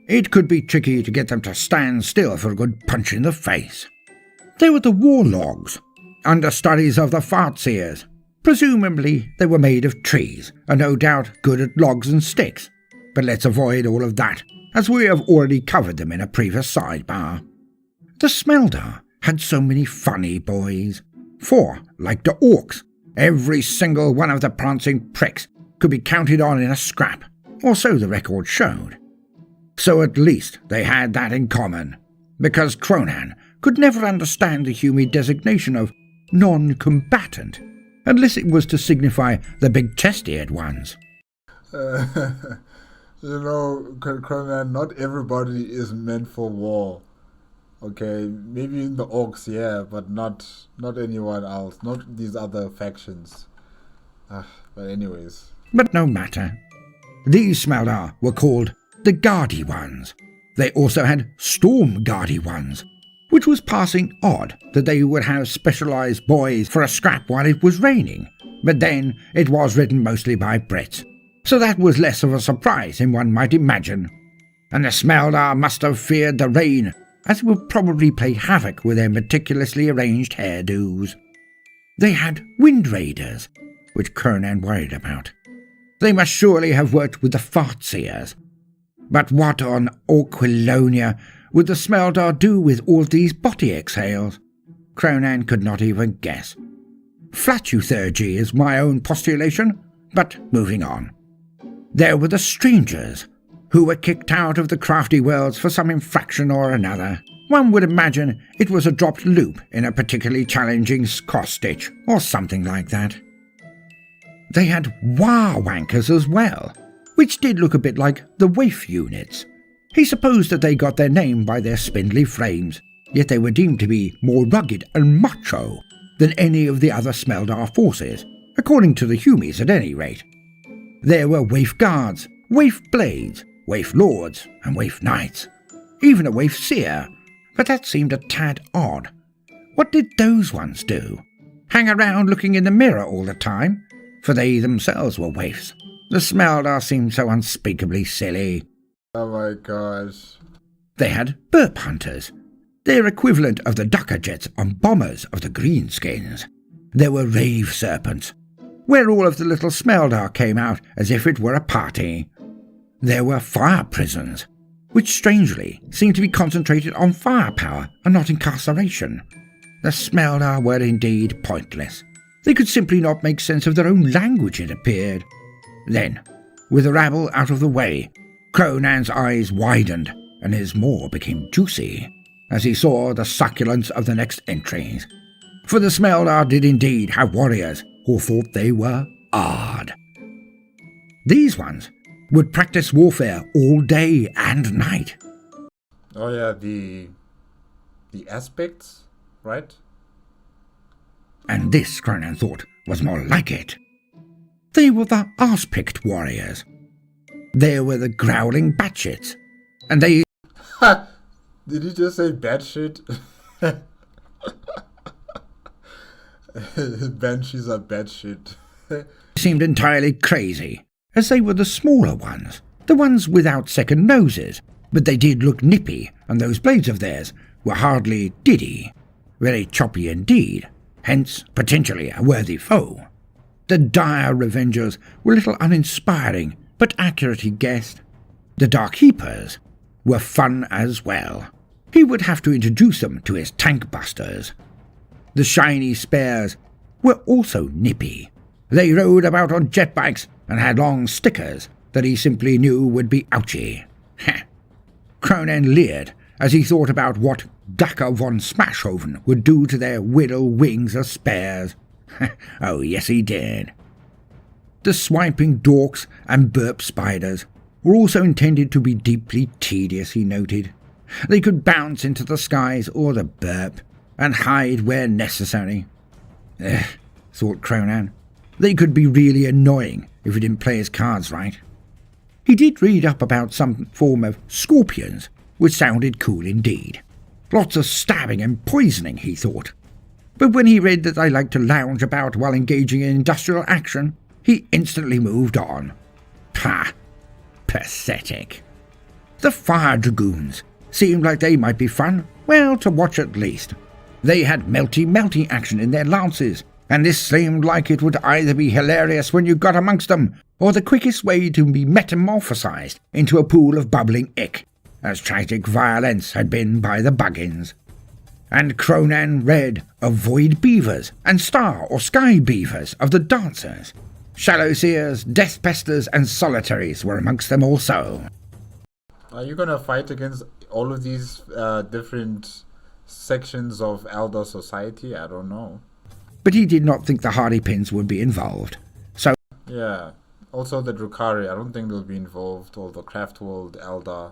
B: it could be tricky to get them to stand still for a good punch in the face. They were the Warlogs, understudies of the Fartseers. Presumably they were made of trees, and no doubt good at logs and sticks. But let's avoid all of that, as we have already covered them in a previous sidebar. The Smelldar had so many funny boys. For, like the Orcs, every single one of the prancing pricks could be counted on in a scrap, or so the record showed. So at least they had that in common, because Kronan could never understand the humid designation of non-combatant, unless it was to signify the big-chested ones.
A: Kronan, not everybody is meant for war. Okay, maybe in the Orcs, yeah, but not anyone else, not these other factions. But anyways.
B: But no matter. These Smelldar were called the Guardy ones. They also had Storm Guardy ones, which was passing odd that they would have specialised boys for a scrap while it was raining, but then it was written mostly by Brits, so that was less of a surprise than one might imagine. And the Smelldar must have feared the rain, as it would probably play havoc with their meticulously arranged hairdos. They had Wind Raiders, which Kronan worried about. They must surely have worked with the Fartseers. But what on Orquilonia would the Smelldar do with all these body exhales? Kronan could not even guess. Flatuthergy is my own postulation, but moving on. There were the Strangers, who were kicked out of the crafty worlds for some infraction or another. One would imagine it was a dropped loop in a particularly challenging cross-stitch, or something like that. They had waaagh as well, which did look a bit like the waif units. He supposed that they got their name by their spindly frames, yet they were deemed to be more rugged and macho than any of the other Smelldar forces, according to the Humies at any rate. There were waif guards, waif blades, waif lords, and waif knights, even a waif seer, but that seemed a tad odd. What did those ones do? Hang around looking in the mirror all the time? For they themselves were waifs. The Smelldar seemed so unspeakably silly.
A: Oh my gosh.
B: They had burp hunters, their equivalent of the ducker jets on bombers of the greenskins. There were rave serpents, where all of the little Smelldar came out as if it were a party. There were fire prisons, which strangely seemed to be concentrated on firepower and not incarceration. The Smelldar were indeed pointless. They could simply not make sense of their own language, it appeared. Then, with the rabble out of the way, Kronan's eyes widened and his maw became juicy as he saw the succulence of the next entries. For the Smelldar did indeed have warriors who thought they were odd. These ones would practice warfare all day and night.
A: Oh yeah, the aspects, right?
B: And this, Kronan thought, was more like it. They were the arse-picked warriors. They were the growling batshits. And they...
A: Did you just say batshit? Banshees are batshit.
B: seemed entirely crazy, as they were the smaller ones, the ones without second noses, but they did look nippy, and those blades of theirs were hardly diddy, very choppy indeed, hence potentially a worthy foe. The dire revengers were a little uninspiring, but accurate, he guessed. The Dark Heapers were fun as well. He would have to introduce them to his tank busters. The shiny spares were also nippy. They rode about on jet bikes and had long stickers that he simply knew would be ouchy. Kronan leered as he thought about what Ducker von Smashhoven would do to their whittle wings of spares. Oh, yes, he did. The swiping dorks and burp spiders were also intended to be deeply tedious, he noted. They could bounce into the skies or the burp and hide where necessary. Thought Kronan. They could be really annoying if he didn't play his cards right. He did read up about some form of scorpions, which sounded cool indeed. Lots of stabbing and poisoning, he thought. But when he read that they liked to lounge about while engaging in industrial action, he instantly moved on. Pah! Pathetic. The Fire Dragoons seemed like they might be fun, well, to watch at least. They had melty action in their lances, and this seemed like it would either be hilarious when you got amongst them, or the quickest way to be metamorphosized into a pool of bubbling ick, as tragic violence had been by the Buggins. And Kronan read of Void Beavers and Star or Sky Beavers of the Dancers. Shallow Seers, Death Pesters and Solitaries were amongst them also.
A: Are you gonna fight against all of these different sections of Eldar society? I don't know.
B: But he did not think the Hardy Pins would be involved. So
A: yeah, also the Drukhari, I don't think they'll be involved, or the Craftworld Eldar.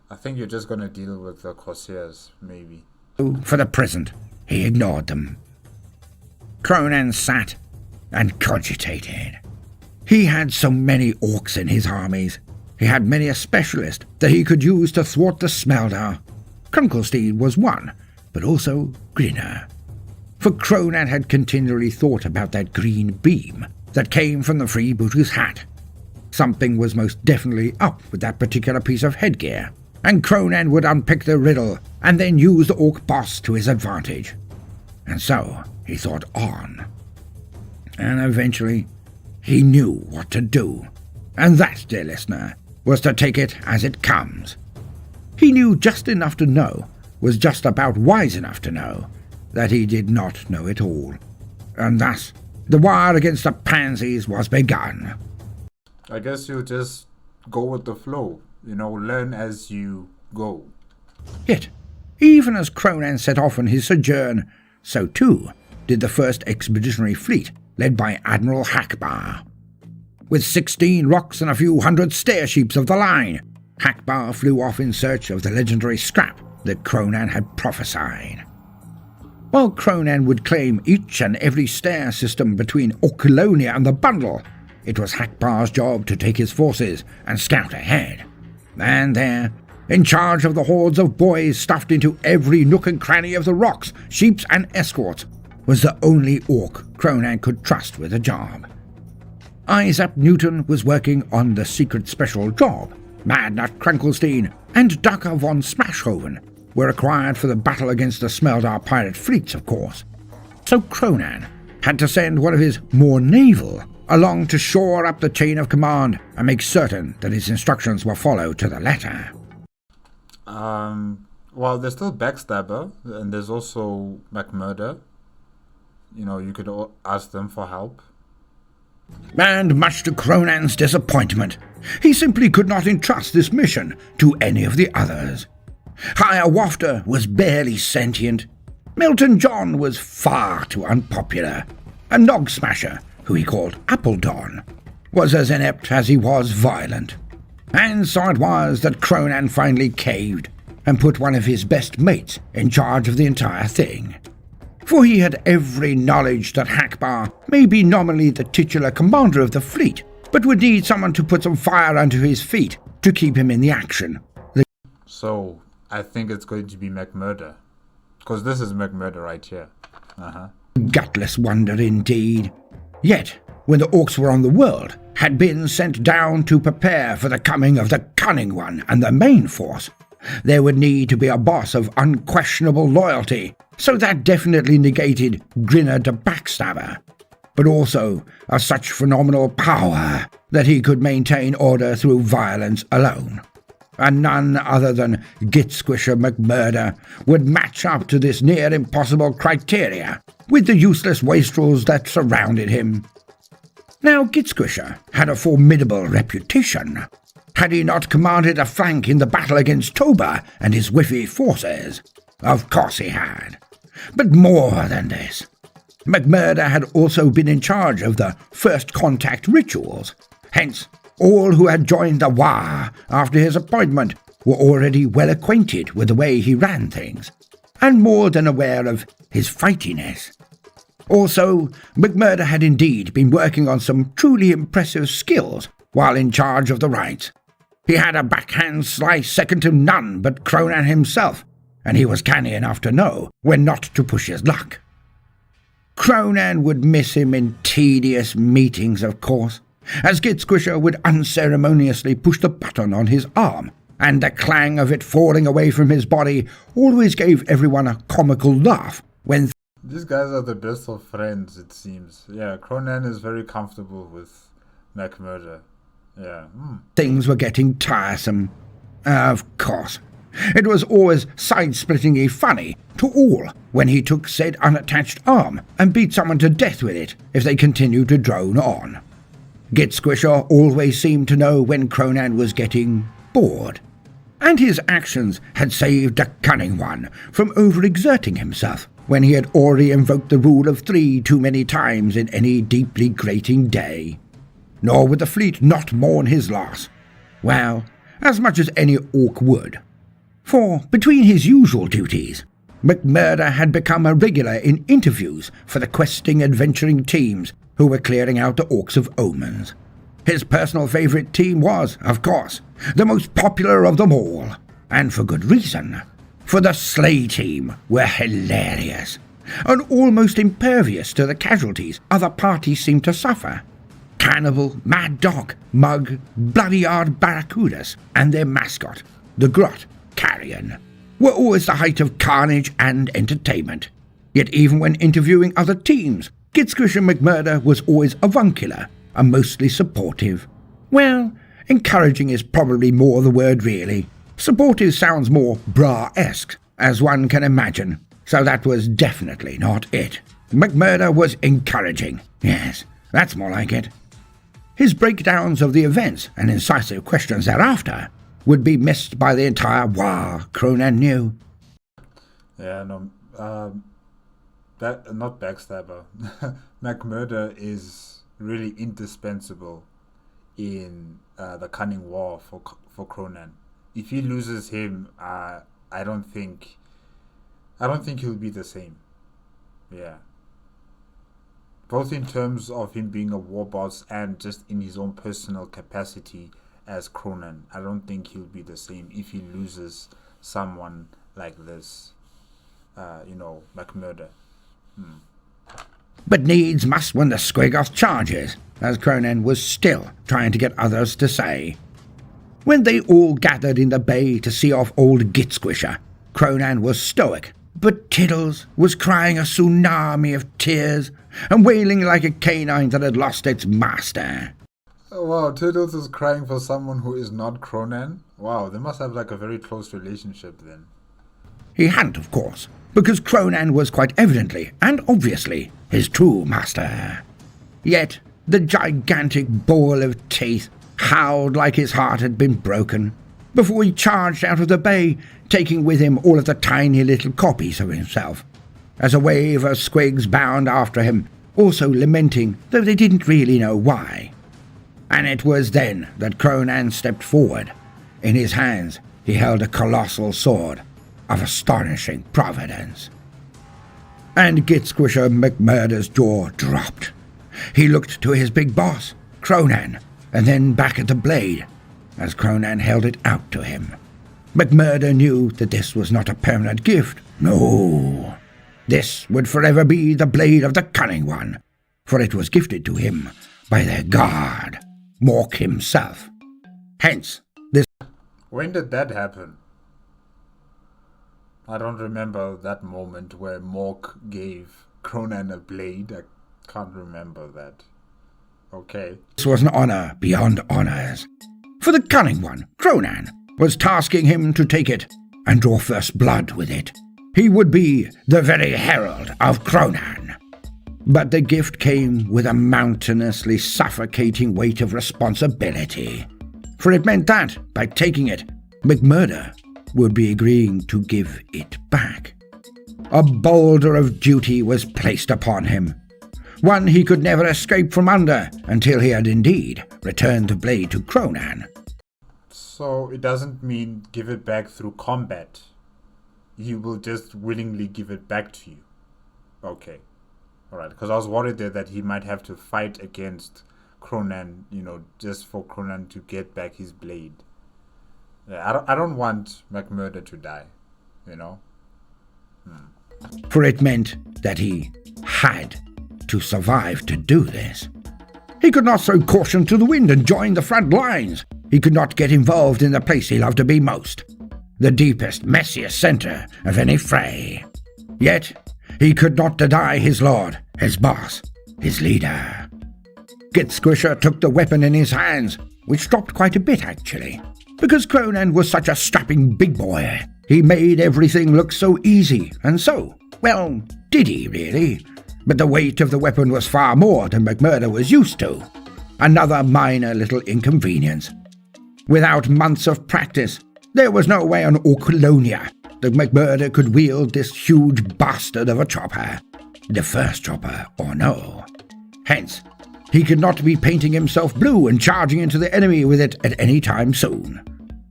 A: I think you're just gonna deal with the Corsairs, maybe.
B: For the present, he ignored them. Kronan sat and cogitated. He had so many orcs in his armies. He had many a specialist that he could use to thwart the Smelldar. Krunkelstein was one, but also Grinner. For Kronan had continually thought about that green beam that came from the freebooter's hat. Something was most definitely up with that particular piece of headgear, and Kronan would unpick the riddle and then use the orc boss to his advantage. And so he thought on. And eventually he knew what to do. And that, dear listener, was to take it as it comes. He knew just enough to know, was just about wise enough to know, that he did not know it all. And thus, the war against the pansies was begun.
A: I guess you just go with the flow, learn as you go.
B: Yet, even as Kronan set off on his sojourn, so too did the first expeditionary fleet, led by Admiral Hackbar. With 16 rocks and a few hundred stair-sheeps of the line, Hackbar flew off in search of the legendary scrap that Kronan had prophesied. While Kronan would claim each and every stair system between Orculonia and the Bundle, it was Hackbar's job to take his forces and scout ahead. And there, in charge of the hordes of boys stuffed into every nook and cranny of the rocks, sheeps and escorts, was the only orc Kronan could trust with a job. Isaac Newton was working on the secret special job. Madnut Krunkelstein and Ducker von Smashhoven were required for the battle against the Smelldar pirate fleets, of course. So Kronan had to send one of his more naval along to shore up the chain of command and make certain that his instructions were followed to the letter.
A: Well, there's still Backstabber, and there's also McMurder. You know, you could ask them for help.
B: And much to Kronan's disappointment, he simply could not entrust this mission to any of the others. Higher Wafter was barely sentient, Milton John was far too unpopular, and Nog Smasher, who he called Appledon, was as inept as he was violent. And so it was that Kronan finally caved and put one of his best mates in charge of the entire thing. For he had every knowledge that Hackbar may be nominally the titular commander of the fleet, but would need someone to put some fire under his feet to keep him in the action.
A: So, I think it's going to be McMurder. Because this is McMurder right here.
B: Gutless wonder indeed. Yet, when the orcs were on the world, had been sent down to prepare for the coming of the Cunning One and the main force, there would need to be a boss of unquestionable loyalty, so that definitely negated Grinner the Backstabber, but also of such phenomenal power that he could maintain order through violence alone. And none other than Gitsquisher McMurder would match up to this near impossible criteria with the useless wastrels that surrounded him. Now Gitsquisher had a formidable reputation. Had he not commanded a flank in the battle against Toba and his Whiffy forces? Of course he had. But more than this. McMurder had also been in charge of the first contact rituals. Hence, all who had joined the waaagh after his appointment were already well acquainted with the way he ran things, and more than aware of his fightiness. Also, McMurder had indeed been working on some truly impressive skills while in charge of the rites. He had a backhand slice second to none but Kronan himself, and he was canny enough to know when not to push his luck. Kronan would miss him in tedious meetings, of course, as Gitsquisher would unceremoniously push the button on his arm, and the clang of it falling away from his body always gave everyone a comical laugh when
A: These guys are the best of friends, it seems. Yeah, Kronan is very comfortable with McMurder. Yeah.
B: things were getting tiresome. Of course. It was always side-splittingly funny to all when he took said unattached arm and beat someone to death with it if they continued to drone on. Gitsquisher always seemed to know when Kronan was getting bored, and his actions had saved the Cunning One from overexerting himself when he had already invoked the rule of 3 too many times in any deeply grating day. Nor would the fleet not mourn his loss. Well, as much as any orc would. For, between his usual duties, McMurder had become a regular in interviews for the questing adventuring teams who were clearing out the Orcs of Omens. His personal favourite team was, of course, the most popular of them all, and for good reason. For the Slay team were hilarious, and almost impervious to the casualties other parties seemed to suffer. Cannibal, Mad Dog, Mug, Bloody-Eyed Barracudas, and their mascot, the Grot, Carrion, were always the height of carnage and entertainment. Yet even when interviewing other teams, Gitsquisher McMurder was always avuncular and mostly supportive. Well, encouraging is probably more the word really. Supportive sounds more bra-esque, as one can imagine, so that was definitely not it. McMurder was encouraging. Yes, that's more like it. His breakdowns of the events and incisive questions thereafter would be missed by the entire waaagh Kronan knew.
A: Yeah, no, not Backstabber. McMurder is really indispensable in the Cunning War for Kronan. If he loses him, I don't think he'll be the same. Yeah. Both in terms of him being a war boss and just in his own personal capacity as Kronan. I don't think he'll be the same if he loses someone like this. McMurder.
B: But needs must when the Squiggoth charges, as Kronan was still trying to get others to say. When they all gathered in the bay to see off old Gitsquisher, Kronan was stoic, But Tiddles was crying a tsunami of tears and wailing like a canine that had lost its master.
A: Oh, wow, Tiddles is crying for someone who is not Kronan? Wow, they must have like a very close relationship then.
B: He hadn't, of course, because Kronan was quite evidently and obviously his true master. Yet the gigantic ball of teeth howled like his heart had been broken before he charged out of the bay, taking with him all of the tiny little copies of himself, as a wave of squigs bound after him, also lamenting, though they didn't really know why. And it was then that Kronan stepped forward. In his hands he held a colossal sword of astonishing providence. And Gitsquisher McMurder's jaw dropped. He looked to his big boss, Kronan, and then back at the blade, as Kronan held it out to him. McMurder knew that this was not a permanent gift. No. This would forever be the blade of the Cunning One, for it was gifted to him by their guard, Mork himself. Hence, this...
A: When did that happen? I don't remember that moment where Mork gave Kronan a blade. I can't remember that. Okay.
B: This was an honor beyond honors. For the Cunning One, Kronan, was tasking him to take it and draw first blood with it. He would be the very herald of Kronan. But the gift came with a mountainously suffocating weight of responsibility. For it meant that, by taking it, McMurder would be agreeing to give it back. A boulder of duty was placed upon him, one he could never escape from under until he had indeed returned the blade to Kronan.
A: So it doesn't mean give it back through combat. He will just willingly give it back to you. Okay. Alright, because I was worried there that he might have to fight against Kronan, just for Kronan to get back his blade. Yeah, I don't want McMurder to die,
B: For it meant that he had to survive to do this. He could not throw caution to the wind and join the front lines. He could not get involved in the place he loved to be most, the deepest, messiest center of any fray. Yet he could not deny his lord, his boss, his leader. Gitsquisher took the weapon in his hands, which dropped quite a bit actually, because Kronan was such a strapping big boy. He made everything look so easy, and so, well, did he really? But the weight of the weapon was far more than McMurder was used to. Another minor little inconvenience. Without months of practice, there was no way on Orcolonia that McMurder could wield this huge bastard of a chopper. The first chopper, or no. Hence, he could not be painting himself blue and charging into the enemy with it at any time soon.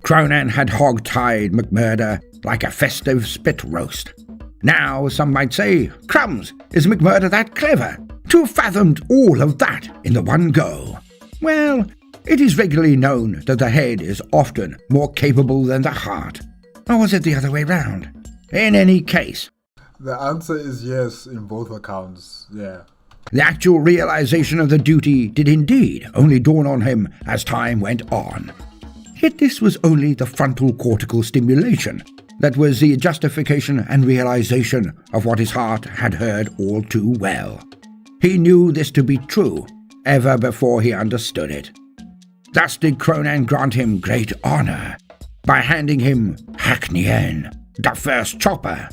B: Kronan had hog-tied McMurder like a festive spit roast. Now, some might say, crumbs, is McMurder that clever to have fathomed all of that in the one go? Well, it is regularly known that the head is often more capable than the heart. Or was it the other way round? In any case,
A: the answer is yes in both accounts, yeah.
B: The actual realization of the duty did indeed only dawn on him as time went on. Yet this was only the frontal cortical stimulation that was the justification and realization of what his heart had heard all too well. He knew this to be true ever before he understood it. Thus did Kronan grant him great honor by handing him Hacknien, the first chopper,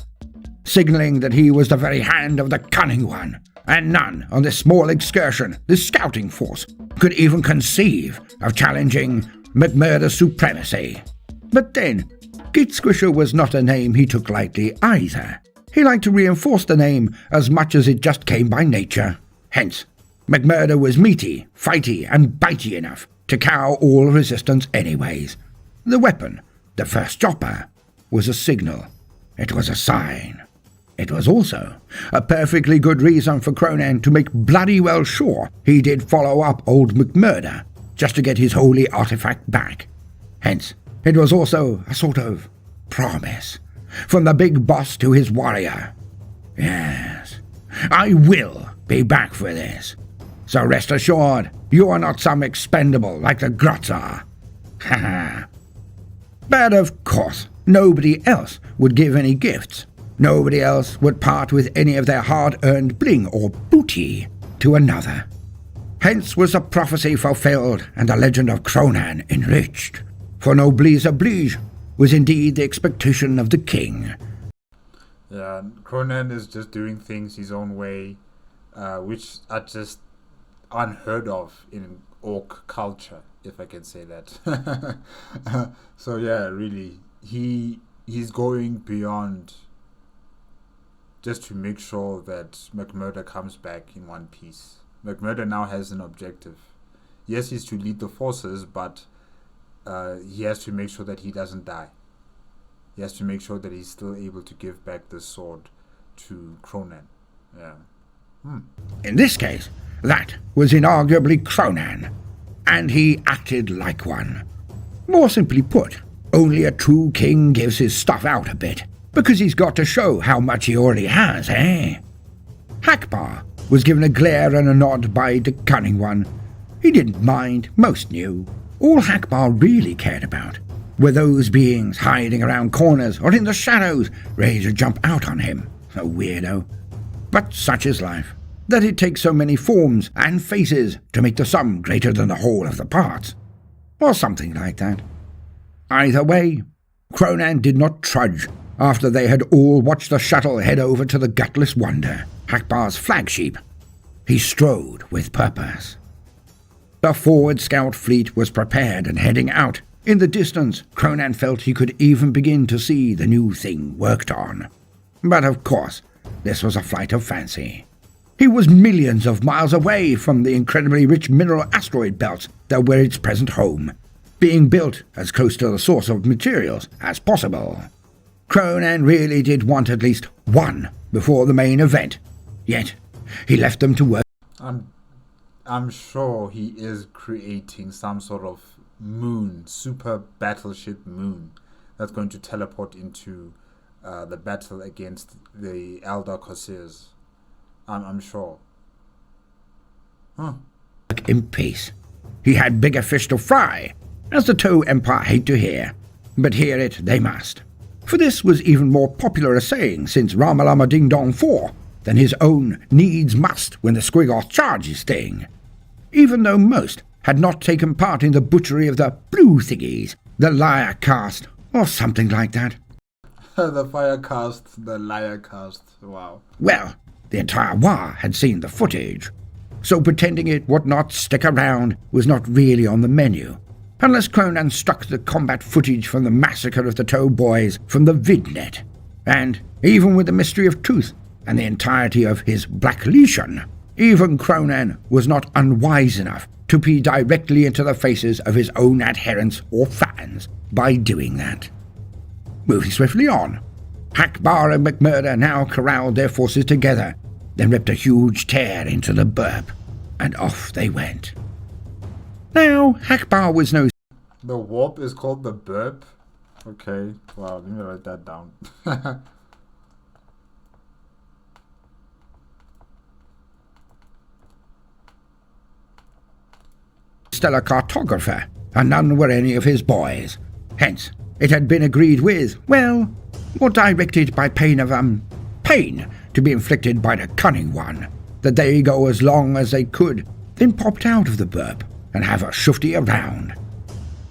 B: signaling that he was the very hand of the Cunning One, and none on this small excursion, this scouting force, could even conceive of challenging McMurder's supremacy. But then, Gitsquisher was not a name he took lightly either. He liked to reinforce the name as much as it just came by nature. Hence, McMurder was meaty, fighty, and bitey enough to cow all resistance anyways. The weapon, the first chopper, was a signal. It was a sign. It was also a perfectly good reason for Kronan to make bloody well sure he did follow up old McMurder just to get his holy artifact back. Hence, it was also a sort of promise from the big boss to his warrior. Yes, I will be back for this. So rest assured, you are not some expendable like the Grots are. Ha ha. But of course, nobody else would give any gifts. Nobody else would part with any of their hard-earned bling or booty to another. Hence was the prophecy fulfilled and the legend of Kronan enriched. For noblesse oblige was indeed the expectation of the king.
A: Yeah, Kronan is just doing things his own way, which are just unheard of in orc culture, if I can say that. So yeah, really, he's going beyond just to make sure that McMurdo comes back in one piece. McMurdo now has an objective. Yes, he's to lead the forces, but he has to make sure that he doesn't die. He has to make sure that he's still able to give back the sword to Kronan. Yeah.
B: In this case, that was inarguably Kronan, and he acted like one. More simply put, only a true king gives his stuff out a bit, because he's got to show how much he already has, eh? Hackbar was given a glare and a nod by the cunning one. He didn't mind, most knew. All Hackbar really cared about were those beings hiding around corners or in the shadows, ready to jump out on him, a weirdo. But such is life, that it takes so many forms and faces to make the sum greater than the whole of the parts, or something like that. Either way, Kronan did not trudge after they had all watched the shuttle head over to the Gutless Wonder, Hackbar's flagship. He strode with purpose. The forward scout fleet was prepared and heading out. In the distance, Kronan felt he could even begin to see the new thing worked on. But of course, this was a flight of fancy. He was millions of miles away from the incredibly rich mineral asteroid belts that were its present home, being built as close to the source of materials as possible. Kronan really did want at least one before the main event, yet he left them to work.
A: I'm sure he is creating some sort of moon, super battleship moon, that's going to teleport into the battle against the Eldar Corsairs. I'm sure.
B: In peace. He had bigger fish to fry, as the Toe Empire hate to hear, but hear it they must. For this was even more popular a saying since Ramalama Ding Dong 4 than his own needs must when the Squiggoth charges thing. Even though most had not taken part in the butchery of the blue thingies, the liar cast, or something like that.
A: The fire cast, the liar cast, wow.
B: Well, the entire waaagh had seen the footage, so pretending it would not stick around was not really on the menu, unless Kronan struck the combat footage from the massacre of the Toe Boys from the VidNet. And even with the mystery of truth and the entirety of his Black Legion, even Kronan was not unwise enough to pee directly into the faces of his own adherents or fans by doing that. Moving swiftly on, Hackbar and McMurdo now corralled their forces together, then ripped a huge tear into the burp, and off they went. Now, Hackbar was no...
A: The warp is called the burp? Okay, wow, let me write that down.
B: stellar cartographer, and none were any of his boys. Hence, it had been agreed with, well, or directed by pain to be inflicted by the cunning one, that they go as long as they could, then popped out of the burp and have a shufty around.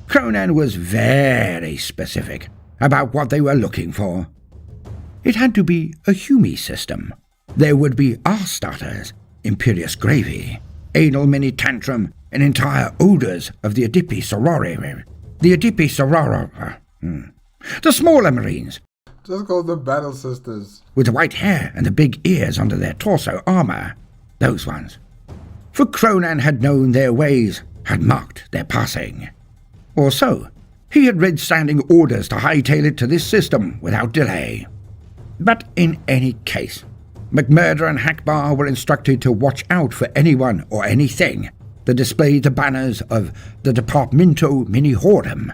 B: Kronan was very specific about what they were looking for. It had to be a Hume system. There would be R-starters, Imperious Gravy, Anal Mini Tantrum, and entire odours of the Adipi Sorority. The smaller Marines.
A: Just call them Battle Sisters.
B: With the white hair and the big ears under their torso armour. Those ones. For Kronan had known their ways, had marked their passing. Or so, he had read standing orders to hightail it to this system without delay. But in any case, McMurdo and Hackbar were instructed to watch out for anyone or anything that displayed the banners of the Departamento Mini Hordem,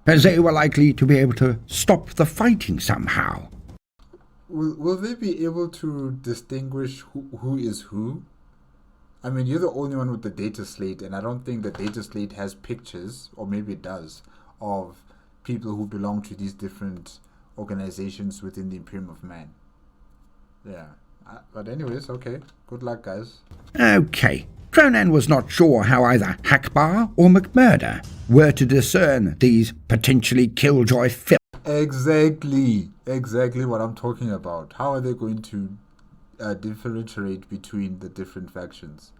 B: as they were likely to be able to stop the fighting somehow.
A: Will they be able to distinguish who is who? I mean, you're the only one with the data slate, and I don't think the data slate has pictures, or maybe it does, of people who belong to these different organizations within the Imperium of Man. Yeah. But anyways, okay. Good luck, guys.
B: Okay. Kronan was not sure how either Hackbar or McMurdo were to discern these potentially killjoy films.
A: Exactly what I'm talking about. How are they going to differentiate between the different factions?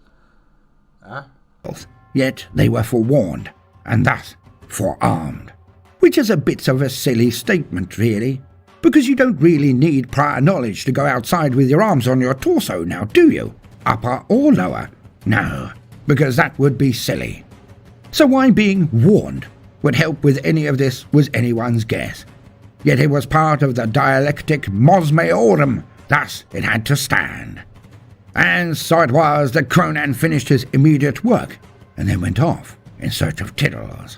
B: Yet they were forewarned, and thus forearmed. Which is a bit of a silly statement, really. Because you don't really need prior knowledge to go outside with your arms on your torso now, do you? Upper or lower? No, because that would be silly. So why being warned would help with any of this was anyone's guess. Yet it was part of the dialectic mos maiorum, thus it had to stand. And so it was that Kronan finished his immediate work, and then went off in search of Tiddles.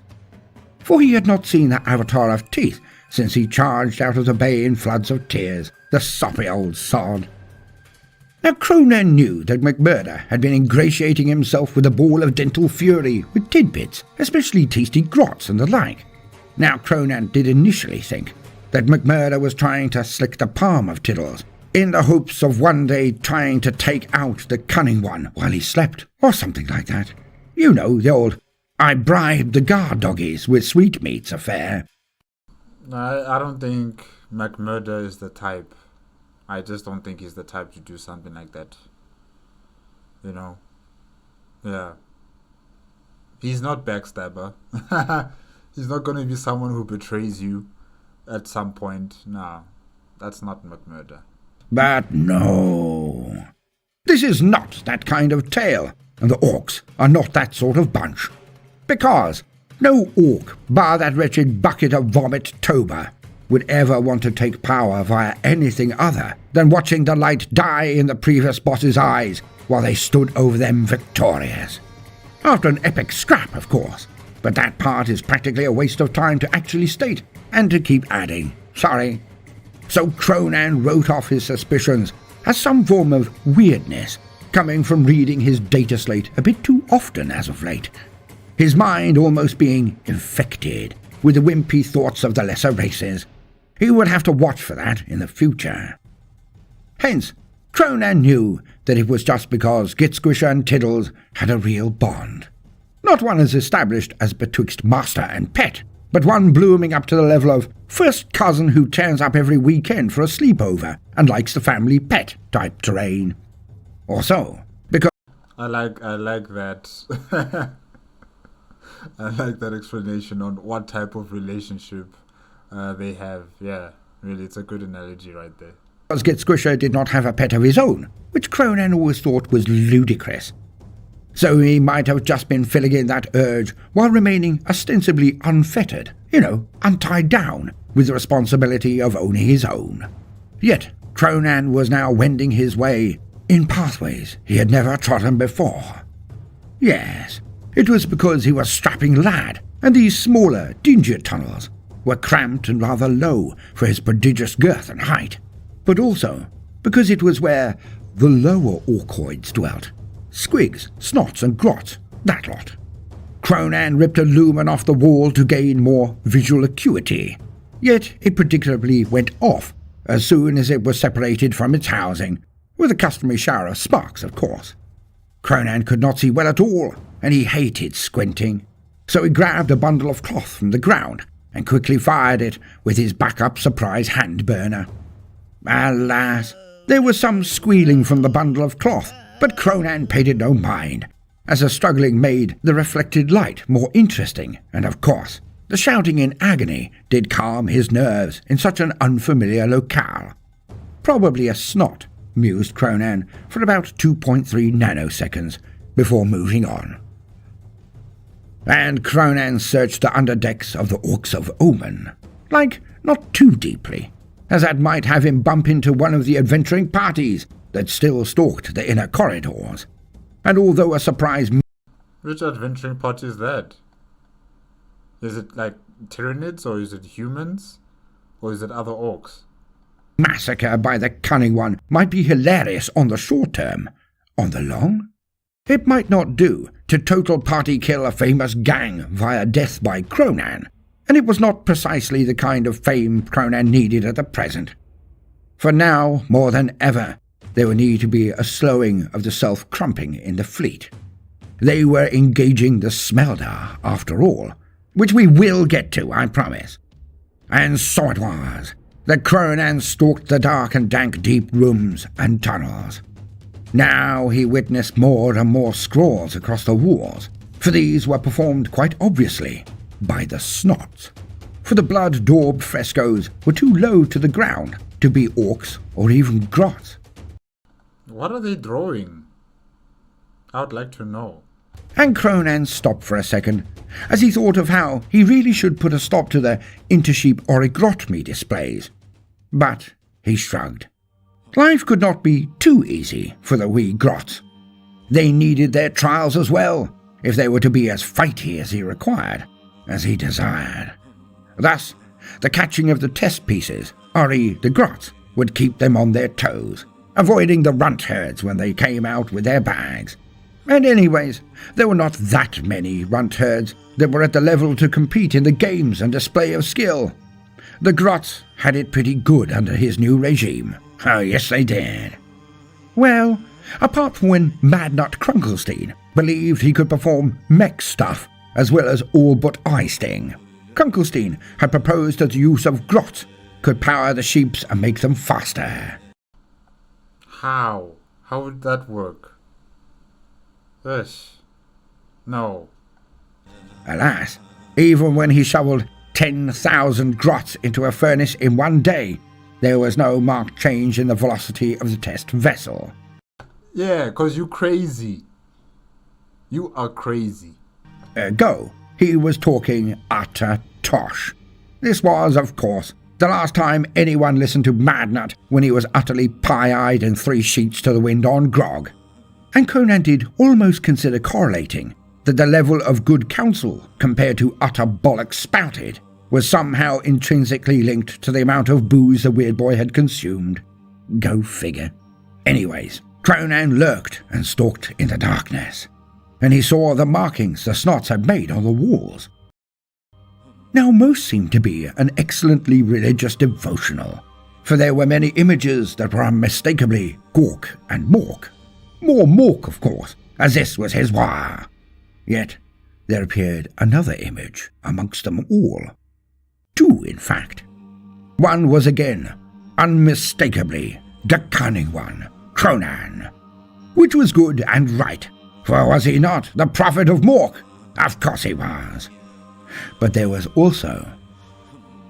B: For he had not seen the Avatar of Teeth since he charged out of the bay in floods of tears, the soppy old sod. Now Kronan knew that McMurdo had been ingratiating himself with a ball of dental fury with tidbits, especially tasty grots and the like. Now Kronan did initially think that McMurdo was trying to slick the palm of Tiddles, in the hopes of one day trying to take out the cunning one while he slept, or something like that. You know, the old I bribed the guard doggies with sweetmeats affair.
A: I don't think McMurdo is the type. I just don't think he's the type to do something like that. You know? Yeah. He's not backstabber. He's not going to be someone who betrays you at some point. Nah, that's not McMurdo.
B: But no. This is not that kind of tale, and the orcs are not that sort of bunch. Because no orc, bar that wretched bucket of vomit Toba, would ever want to take power via anything other than watching the light die in the previous boss's eyes while they stood over them victorious. After an epic scrap, of course, but that part is practically a waste of time to actually state and to keep adding. Sorry. So Kronan wrote off his suspicions as some form of weirdness coming from reading his data slate a bit too often as of late. His mind almost being infected with the wimpy thoughts of the lesser races. He would have to watch for that in the future. Hence, Kronan knew that it was just because Gitsquisher and Tiddles had a real bond. Not one as established as betwixt master and pet, but one blooming up to the level of first cousin who turns up every weekend for a sleepover and likes the family pet type terrain. Or so, because
A: I like that. I like that explanation on what type of relationship they have. Yeah, really, it's a good analogy right there.
B: Because Gitsquisher did not have a pet of his own, which Kronan always thought was ludicrous. So he might have just been filling in that urge while remaining ostensibly unfettered, untied down, with the responsibility of owning his own. Yet Kronan was now wending his way in pathways he had never trodden before. Yes, it was because he was a strapping lad, and these smaller, dingier tunnels were cramped and rather low for his prodigious girth and height, but also because it was where the lower orcoids dwelt. Squigs, snots and grots, that lot. Kronan ripped a lumen off the wall to gain more visual acuity, yet it predictably went off as soon as it was separated from its housing, with a customary shower of sparks, of course. Kronan could not see well at all, and he hated squinting, so he grabbed a bundle of cloth from the ground and quickly fired it with his backup surprise hand burner. Alas, there was some squealing from the bundle of cloth, but Kronan paid it no mind, as the struggling made the reflected light more interesting, and of course, the shouting in agony did calm his nerves in such an unfamiliar locale. Probably a snot, mused Kronan for about 2.3 nanoseconds before moving on. And Kronan searched the underdecks of the Orcs of Omen, not too deeply, as that might have him bump into one of the adventuring parties that still stalked the inner corridors. And although a surprise...
A: Which adventuring party is that? Is it like Tyranids, or is it humans? Or is it other orcs?
B: Massacre by the cunning one might be hilarious on the short term. On the long? It might not do to total party kill a famous gang via death by Kronan, and it was not precisely the kind of fame Kronan needed at the present. For now, more than ever, there would need to be a slowing of the self-crumping in the fleet. They were engaging the Smelldar, after all, which we will get to, I promise. And so it was that Kronan stalked the dark and dank deep rooms and tunnels. Now he witnessed more and more scrawls across the walls, for these were performed quite obviously by the snots. For the blood-daubed frescoes were too low to the ground to be orcs or even grots.
A: What are they drawing? I would like to know.
B: And Kronan stopped for a second, as he thought of how he really should put a stop to the intersheep origotmy displays. But he shrugged. Life could not be too easy for the wee grots. They needed their trials as well, if they were to be as fighty as he required, as he desired. Thus, the catching of the test pieces, re the grots, would keep them on their toes, avoiding the runt herds when they came out with their bags. And anyways, there were not that many runt herds that were at the level to compete in the games and display of skill. The grots had it pretty good under his new regime. Oh, yes, they did. Well, apart from when Madnut Krunkelstein believed he could perform mech stuff as well as all but eye sting, Krunkelstein had proposed that the use of grots could power the sheeps and make them faster.
A: How? How would that work? Yes. No.
B: Alas, even when he shoveled 10,000 grots into a furnace in one day, there was no marked change in the velocity of the test vessel.
A: Yeah, 'cause you crazy. You are crazy.
B: Ergo, he was talking utter tosh. This was, of course, the last time anyone listened to Madnut when he was utterly pie-eyed and 3 sheets to the wind on grog. And Kronan did almost consider correlating that the level of good counsel compared to utter bollocks spouted was somehow intrinsically linked to the amount of booze the weird boy had consumed. Go figure. Anyways, Kronan lurked and stalked in the darkness, and he saw the markings the snots had made on the walls. Now most seemed to be an excellently religious devotional, for there were many images that were unmistakably Gork and Mork. More Mork, of course, as this was his waaagh. Yet there appeared another image amongst them all. 2, in fact. One was again, unmistakably, the cunning one, Kronan, which was good and right, for was he not the prophet of Mork? Of course he was. But there was also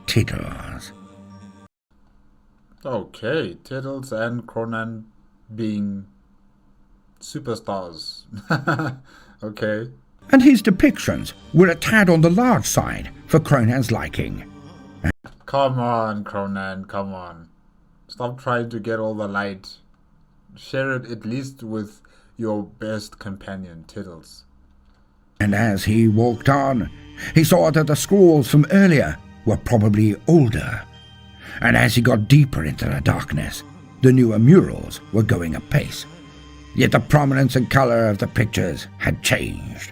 B: Tittles.
A: Okay, Tittles and Kronan being superstars. Okay.
B: And his depictions were a tad on the large side for Kronan's liking.
A: Come on, Kronan, come on. Stop trying to get all the light. Share it at least with your best companion, Tittles.
B: And as he walked on, he saw that the scrawls from earlier were probably older. And as he got deeper into the darkness, the newer murals were going apace. Yet the prominence and colour of the pictures had changed.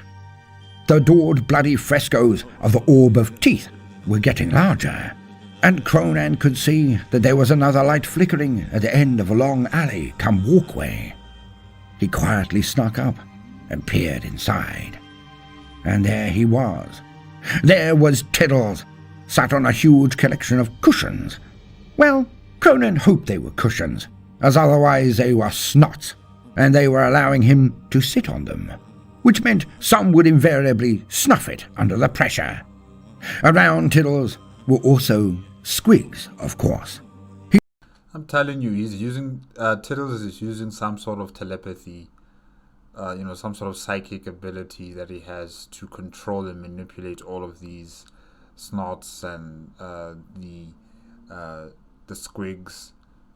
B: The adored bloody frescoes of the Orb of Teeth were getting larger, and Kronan could see that there was another light flickering at the end of a long alley come walkway. He quietly snuck up and peered inside. And there he was. There was Tittles, sat on a huge collection of cushions. Well, Kronan hoped they were cushions, as otherwise they were snots, and they were allowing him to sit on them, which meant some would invariably snuff it under the pressure. Around Tittles were also squigs, of course.
A: I'm telling you, he's using Tittles is using some sort of telepathy, some sort of psychic ability that he has to control and manipulate all of these snots and the squigs,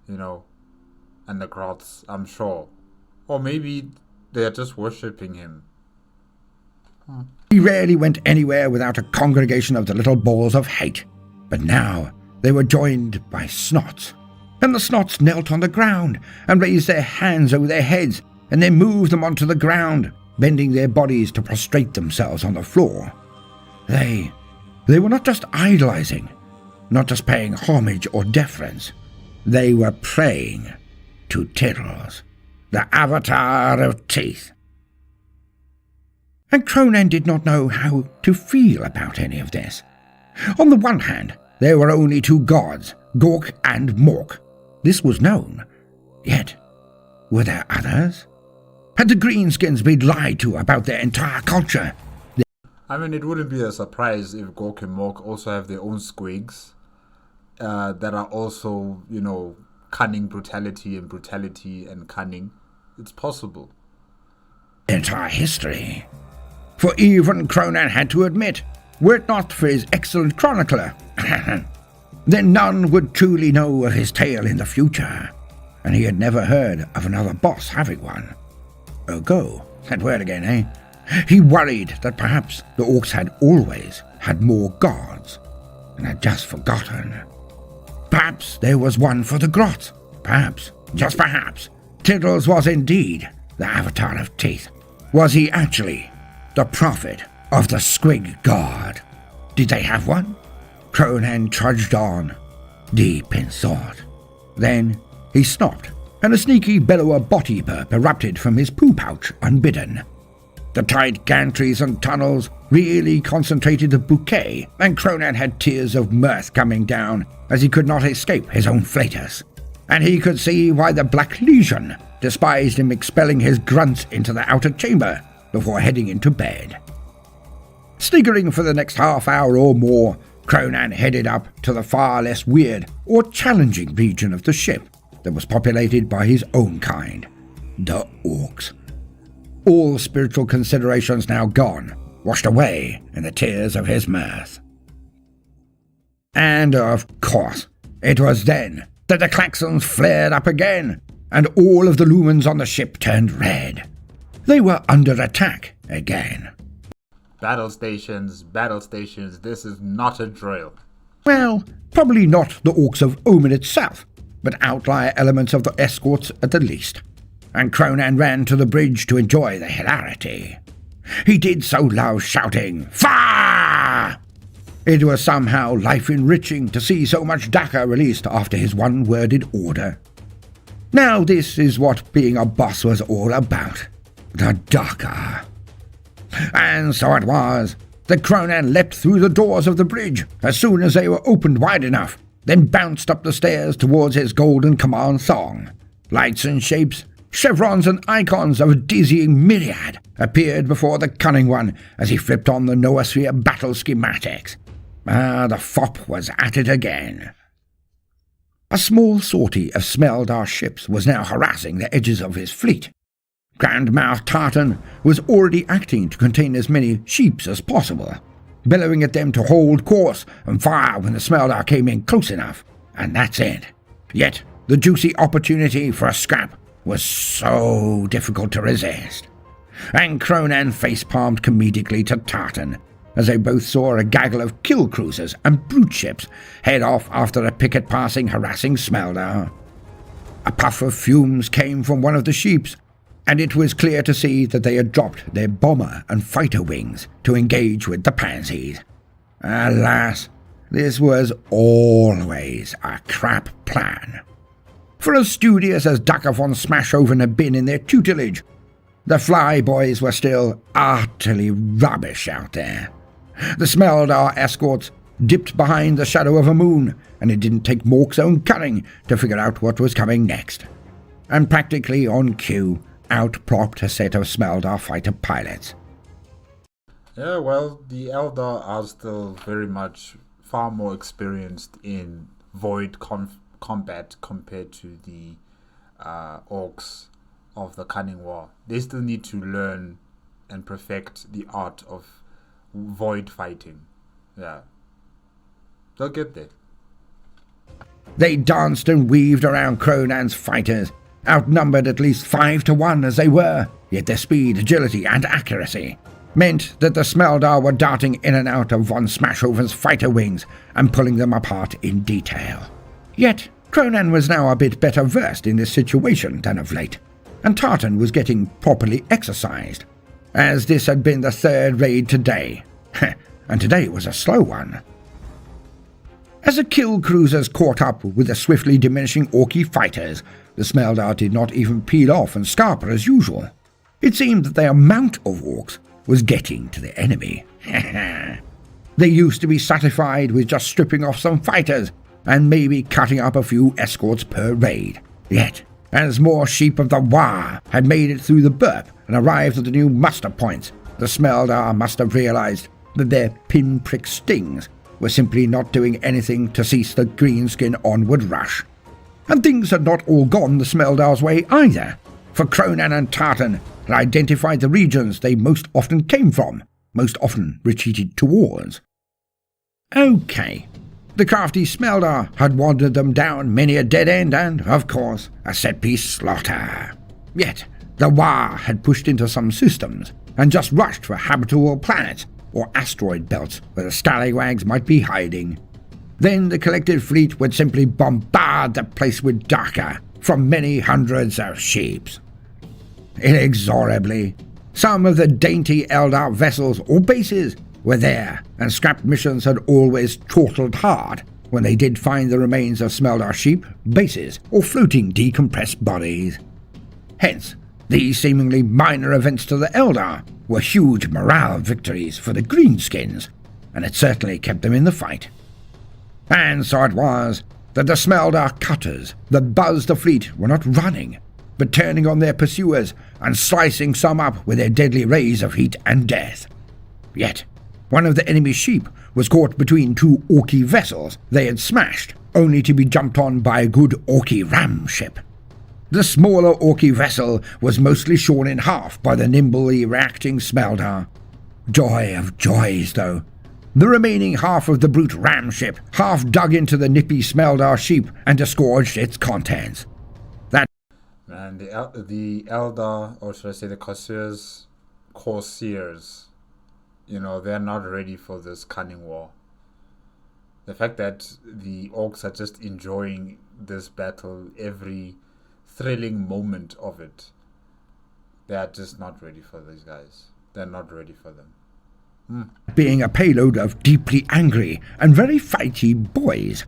A: and the grots, I'm sure. Or maybe they're just worshipping him.
B: He rarely went anywhere without a congregation of the little balls of hate, but now they were joined by snots. And the snots knelt on the ground and raised their hands over their heads, and then moved them onto the ground, bending their bodies to prostrate themselves on the floor. They They were not just idolizing, not just paying homage or deference. They were praying to Tiddles, the avatar of teeth. And Kronan did not know how to feel about any of this. On the one hand, there were only two gods, Gork and Mork. This was known. Yet, were there others? Had the Greenskins been lied to about their entire culture?
A: I mean, it wouldn't be a surprise if Gork and Mork also have their own squigs that are also, cunning brutality and cunning. It's possible.
B: Entire history. For even Kronan had to admit, were it not for his excellent chronicler, then none would truly know of his tale in the future, and he had never heard of another boss having one. Go, that word again, eh? He worried that perhaps the orcs had always had more gods, and had just forgotten. Perhaps there was one for the grot. Perhaps, just perhaps, Tiddles was indeed the avatar of teeth. Was he actually the prophet of the Squig God? Did they have one? Kronan trudged on, deep in thought. Then he stopped, and a sneaky bellow of body burp erupted from his poo pouch unbidden. The tight gantries and tunnels really concentrated the bouquet, and Kronan had tears of mirth coming down as he could not escape his own flatus. And he could see why the Black Legion despised him expelling his grunts into the outer chamber before heading into bed. Sniggering for the next half hour or more, Kronan headed up to the far less weird or challenging region of the ship that was populated by his own kind, the orcs. All spiritual considerations now gone, washed away in the tears of his mirth. And of course, it was then that the klaxons flared up again, and all of the lumens on the ship turned red. They were under attack again.
A: Battle stations, this is not a drill.
B: Well, probably not the orcs of Omen itself, but outlier elements of the escorts at the least. And Kronan ran to the bridge to enjoy the hilarity. He did so loud, shouting, "Fire!" It was somehow life-enriching to see so much Daka released after his one-worded order. Now this is what being a boss was all about. The Daka. And so it was that Kronan leapt through the doors of the bridge as soon as they were opened wide enough, then bounced up the stairs towards his golden command song. Lights and shapes, chevrons and icons of a dizzying myriad appeared before the cunning one as he flipped on the noosphere battle schematics. The fop was at it again. A small sortie of Smelldar ships was now harassing the edges of his fleet. Grandmouth Tartan was already acting to contain as many sheeps as possible, bellowing at them to hold course and fire when the Smelldar came in close enough, and that's it. Yet the juicy opportunity for a scrap was so difficult to resist. And Kronan facepalmed comedically to Tartan, as they both saw a gaggle of kill cruisers and brute ships head off after a picket passing harassing Smelldar. A puff of fumes came from one of the sheeps, and it was clear to see that they had dropped their bomber and fighter wings to engage with the pansies. Alas, this was always a crap plan. For as studious as Daka von Smashoven had been in their tutelage, the fly boys were still utterly rubbish out there. The Smelldar escorts dipped behind the shadow of a moon, and it didn't take Mork's own cunning to figure out what was coming next. And practically on cue, out plopped a set of Smelldar fighter pilots.
A: Yeah, well, the Eldar are still very much far more experienced in void combat compared to the orcs of the Cunning War. They still need to learn and perfect the art of void fighting. Yeah. They'll get there.
B: They danced and weaved around Kronan's fighters, outnumbered at least 5-1 as they were, yet their speed, agility, and accuracy meant that the Smelldar were darting in and out of von Smashoven's fighter wings and pulling them apart in detail. Yet Kronan was now a bit better versed in this situation than of late, and Tartan was getting properly exercised, as this had been the third raid today. and today was a slow one. As the kill cruisers caught up with the swiftly diminishing Orky fighters, the Smelldar did not even peel off and scarper as usual. It seemed that their amount of orcs was getting to the enemy. They used to be satisfied with just stripping off some fighters and maybe cutting up a few escorts per raid. Yet, as more sheep of the waaagh had made it through the burp and arrived at the new muster points, the Smelldar must have realized that their pinprick stings were simply not doing anything to cease the greenskin onward rush. And things had not all gone the Smelldar's way either, for Kronan and Tartan had identified the regions they most often came from, most often retreated towards. Okay, the crafty Smelldar had wandered them down many a dead end and, of course, a set-piece slaughter. Yet, the waaagh had pushed into some systems and just rushed for habitable planets or asteroid belts where the scallywags might be hiding. Then the collected fleet would simply bombard the place with Daka from many hundreds of ships. Inexorably, some of the dainty Eldar vessels or bases were there, and scrap missions had always chortled hard when they did find the remains of Smelldar sheep, bases, or floating decompressed bodies. Hence, these seemingly minor events to the Eldar were huge morale victories for the greenskins, and it certainly kept them in the fight. And so it was that the Smelldar cutters that buzzed the fleet were not running, but turning on their pursuers and slicing some up with their deadly rays of heat and death. Yet, one of the enemy's sheep was caught between two Orky vessels they had smashed, only to be jumped on by a good Orky ram ship. The smaller Orky vessel was mostly shorn in half by the nimbly reacting Smelldar. Joy of joys, though. The remaining half of the brute ram ship half dug into the nippy Smelldar sheep and disgorged its contents.
A: Man, the Eldar, or should I say the Corsairs, they're not ready for this cunning war. The fact that the orcs are just enjoying this battle, every thrilling moment of it, they are just not ready for these guys. They're not ready for them.
B: Being a payload of deeply angry and very fighty boys,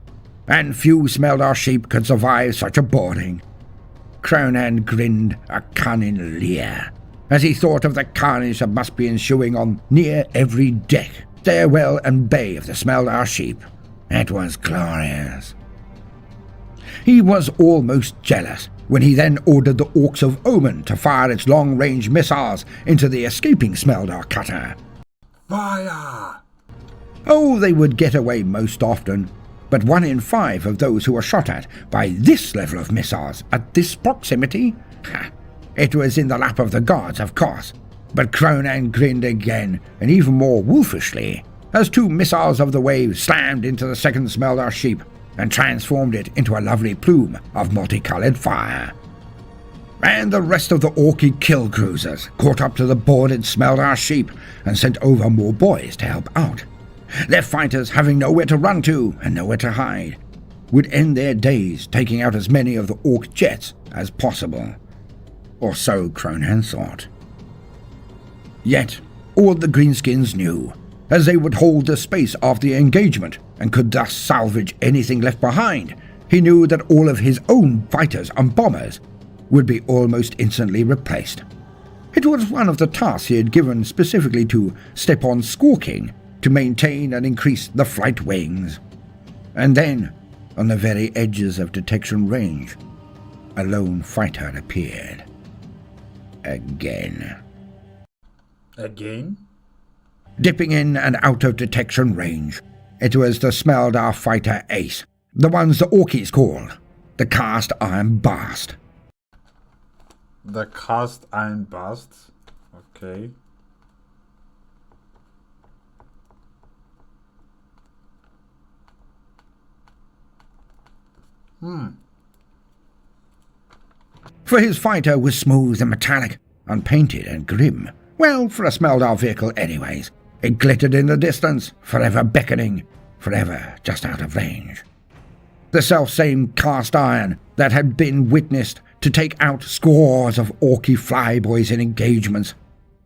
B: and few Smelldar sheep could survive such a boarding. Kronan grinned a cunning leer as he thought of the carnage that must be ensuing on near every deck, stairwell and bay of the Smelldar sheep. It was glorious. He was almost jealous when he then ordered the Orcs of Omen to fire its long-range missiles into the escaping Smelldar cutter.
A: Fire!
B: Oh, they would get away most often, but 1 in 5 of those who were shot at by this level of missiles at this proximity? It was in the lap of the gods, of course, but Kronan grinned again, and even more wolfishly, as 2 missiles of the wave slammed into the second Smelldar sheep and transformed it into a lovely plume of multicolored fire. And the rest of the Orky kill cruisers caught up to the boarded Smelldar sheep and sent over more boys to help out. Their fighters, having nowhere to run to and nowhere to hide, would end their days taking out as many of the Orc jets as possible. Or so Kronan thought. Yet, all the greenskins knew, as they would hold the space after the engagement and could thus salvage anything left behind, he knew that all of his own fighters and bombers would be almost instantly replaced. It was one of the tasks he had given specifically to Stepan Squawking to maintain and increase the flight wings. And then, on the very edges of detection range, a lone fighter appeared. Again. Dipping in and out of detection range, it was the Smelldar fighter Ace, the ones the Orkies called the Cast Iron Bast.
A: The Cast Iron Bast? Okay.
B: For his fighter was smooth and metallic, unpainted and grim. Well, for a Smelldar vehicle anyways. It glittered in the distance, forever beckoning, forever just out of range. The self-same cast iron that had been witnessed to take out scores of Orky flyboys in engagements.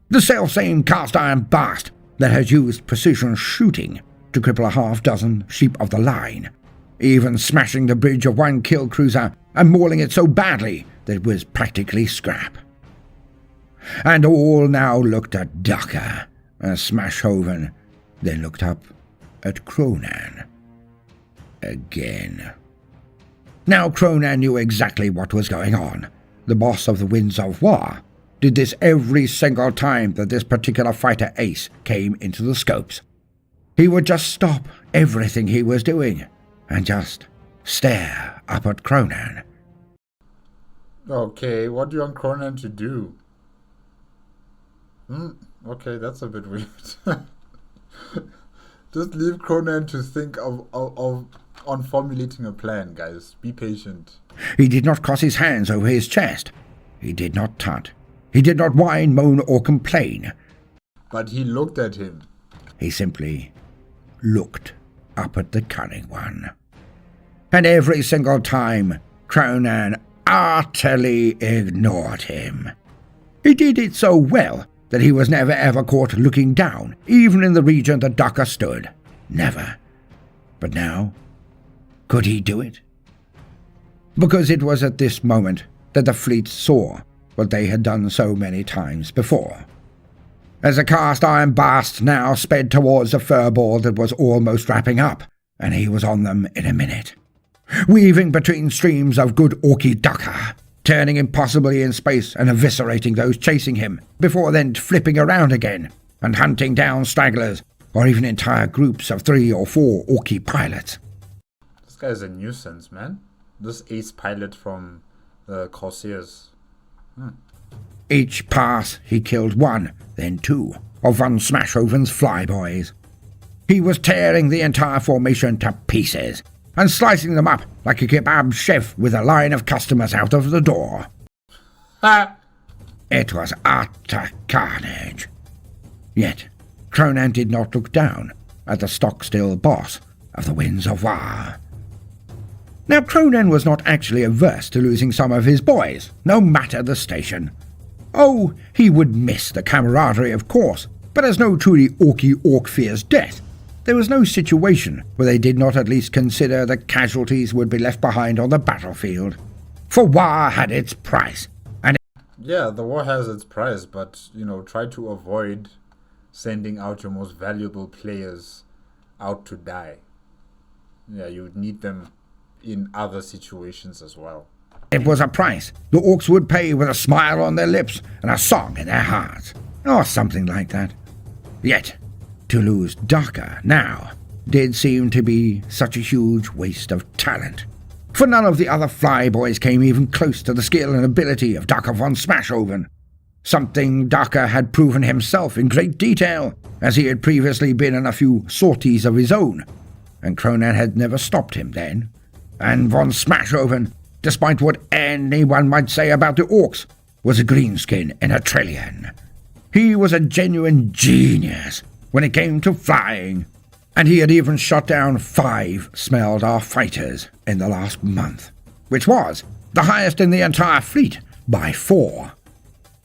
B: The self-same cast iron Bast that had used precision shooting to cripple a half-dozen sheep of the line, even smashing the bridge of one kill cruiser and mauling it so badly that it was practically scrap. And all now looked at Ducker as Smashhoven then looked up at Kronan again. Now Kronan knew exactly what was going on. The boss of the Winds of Waaagh did this every single time that this particular fighter ace came into the scopes. He would just stop everything he was doing and just stare up at Kronan.
A: Okay, what do you want Kronan to do? Okay, that's a bit weird. Just leave Kronan to think on formulating a plan, guys. Be patient.
B: He did not cross his hands over his chest. He did not tut. He did not whine, moan, or complain.
A: But he looked at him.
B: He simply looked up at the cunning one. And every single time, Kronan utterly ignored him. He did it so well that he was never ever caught looking down, even in the region that Ducker stood. Never. But now, could he do it? Because it was at this moment that the fleet saw what they had done so many times before. As the cast iron blast now sped towards the furball that was almost wrapping up, and he was on them in a minute, weaving between streams of good orky Ducker, turning impossibly in space and eviscerating those chasing him, before then flipping around again and hunting down stragglers or even entire groups of 3 or 4 orky pilots.
A: This guy's a nuisance, man. This ace pilot from the Corsairs.
B: Each pass he killed 1, then 2, of von Smashhoven's flyboys. He was tearing the entire formation to pieces and slicing them up like a kebab chef with a line of customers out of the door. It was utter carnage. Yet Kronan did not look down at the stock-still boss of the Winds of Waaagh. Now Kronan was not actually averse to losing some of his boys, no matter the station. Oh, he would miss the camaraderie, of course, but as no truly orky orc fears death, there was no situation where they did not at least consider that casualties would be left behind on the battlefield. For Waaagh had its price, and
A: yeah, the war has its price, but, try to avoid sending out your most valuable players out to die. Yeah, you would need them in other situations as well.
B: It was a price the orcs would pay with a smile on their lips and a song in their hearts, or something like that. Yet, to lose Ducker now did seem to be such a huge waste of talent, for none of the other flyboys came even close to the skill and ability of Ducker von Smashhoven, something Ducker had proven himself in great detail, as he had previously been in a few sorties of his own, and Kronan had never stopped him then. And von Smashhoven, despite what anyone might say about the orcs, was a greenskin in a trillion. He was a genuine genius when it came to flying, and he had even shot down 5 Smelldar fighters in the last month, which was the highest in the entire fleet by 4.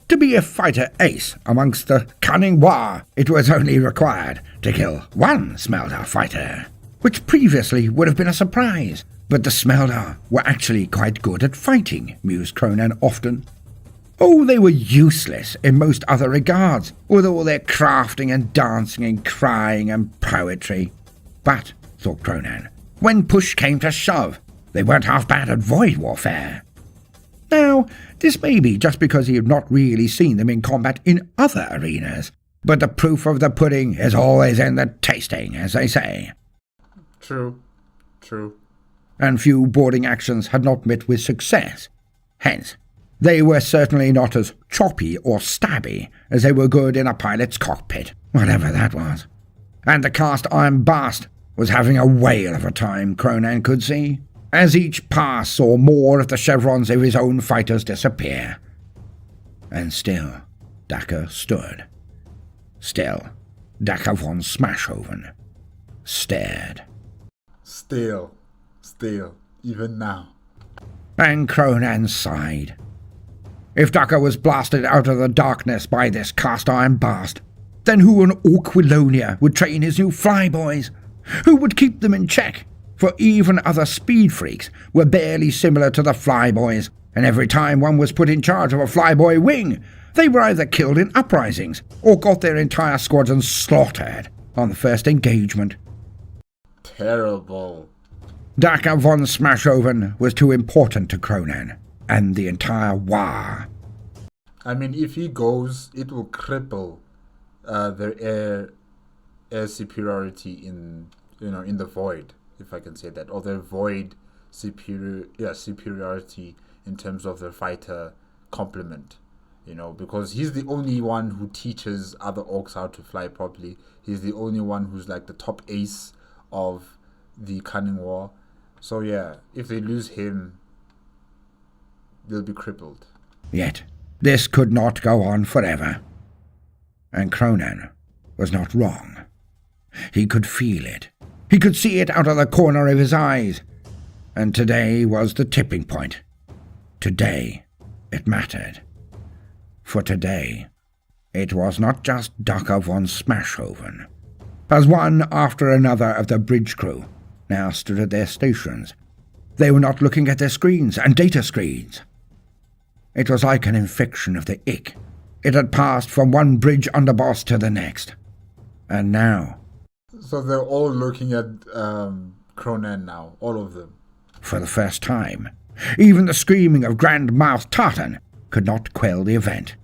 B: To be a fighter ace amongst the cunning waaagh, it was only required to kill 1 Smelldar fighter, which previously would have been a surprise. But the Smelldar were actually quite good at fighting, mused Kronan often. Oh, they were useless in most other regards, with all their crafting and dancing and crying and poetry. But, thought Kronan, when push came to shove, they weren't half bad at void warfare. Now, this may be just because he had not really seen them in combat in other arenas, but the proof of the pudding is always in the tasting, as they say.
A: True.
B: And few boarding actions had not met with success. Hence, they were certainly not as choppy or stabby as they were good in a pilot's cockpit, whatever that was. And the cast iron blast was having a whale of a time, Kronan could see, as each pass saw more of the chevrons of his own fighters disappear. And still, Ducker stood. Still, Ducker von Smashhoven stared.
A: Still, even now.
B: And Kronan sighed. If Ducker was blasted out of the darkness by this cast iron blast, Then who on Orquilonia would train his new flyboys? Who would keep them in check? For even other speed freaks were barely similar to the flyboys, and every time one was put in charge of a flyboy wing, they were either killed in uprisings or got their entire squadron slaughtered on the first engagement.
A: Terrible.
B: Daka von Smashoven was too important to Kronan and the entire waaagh.
A: I mean, if he goes, it will cripple their air superiority in the void, if I can say that, or their void superiority in terms of their fighter complement. Because he's the only one who teaches other orcs how to fly properly. He's the only one who's like the top ace of the cunning war. So yeah, if they lose him, they'll be crippled.
B: Yet, this could not go on forever. And Kronan was not wrong. He could feel it. He could see it out of the corner of his eyes. And today was the tipping point. Today, it mattered. For today, it was not just Daka von Smashoven. As one after another of the bridge crew now stood at their stations, they were not looking at their screens and data screens. It was like an infection of the ick. It had passed from one bridge underboss to the next. And now...
A: So they're all looking at Kronan now, all of them.
B: For the first time, even the screaming of Grand Mouth Tartan could not quell the event.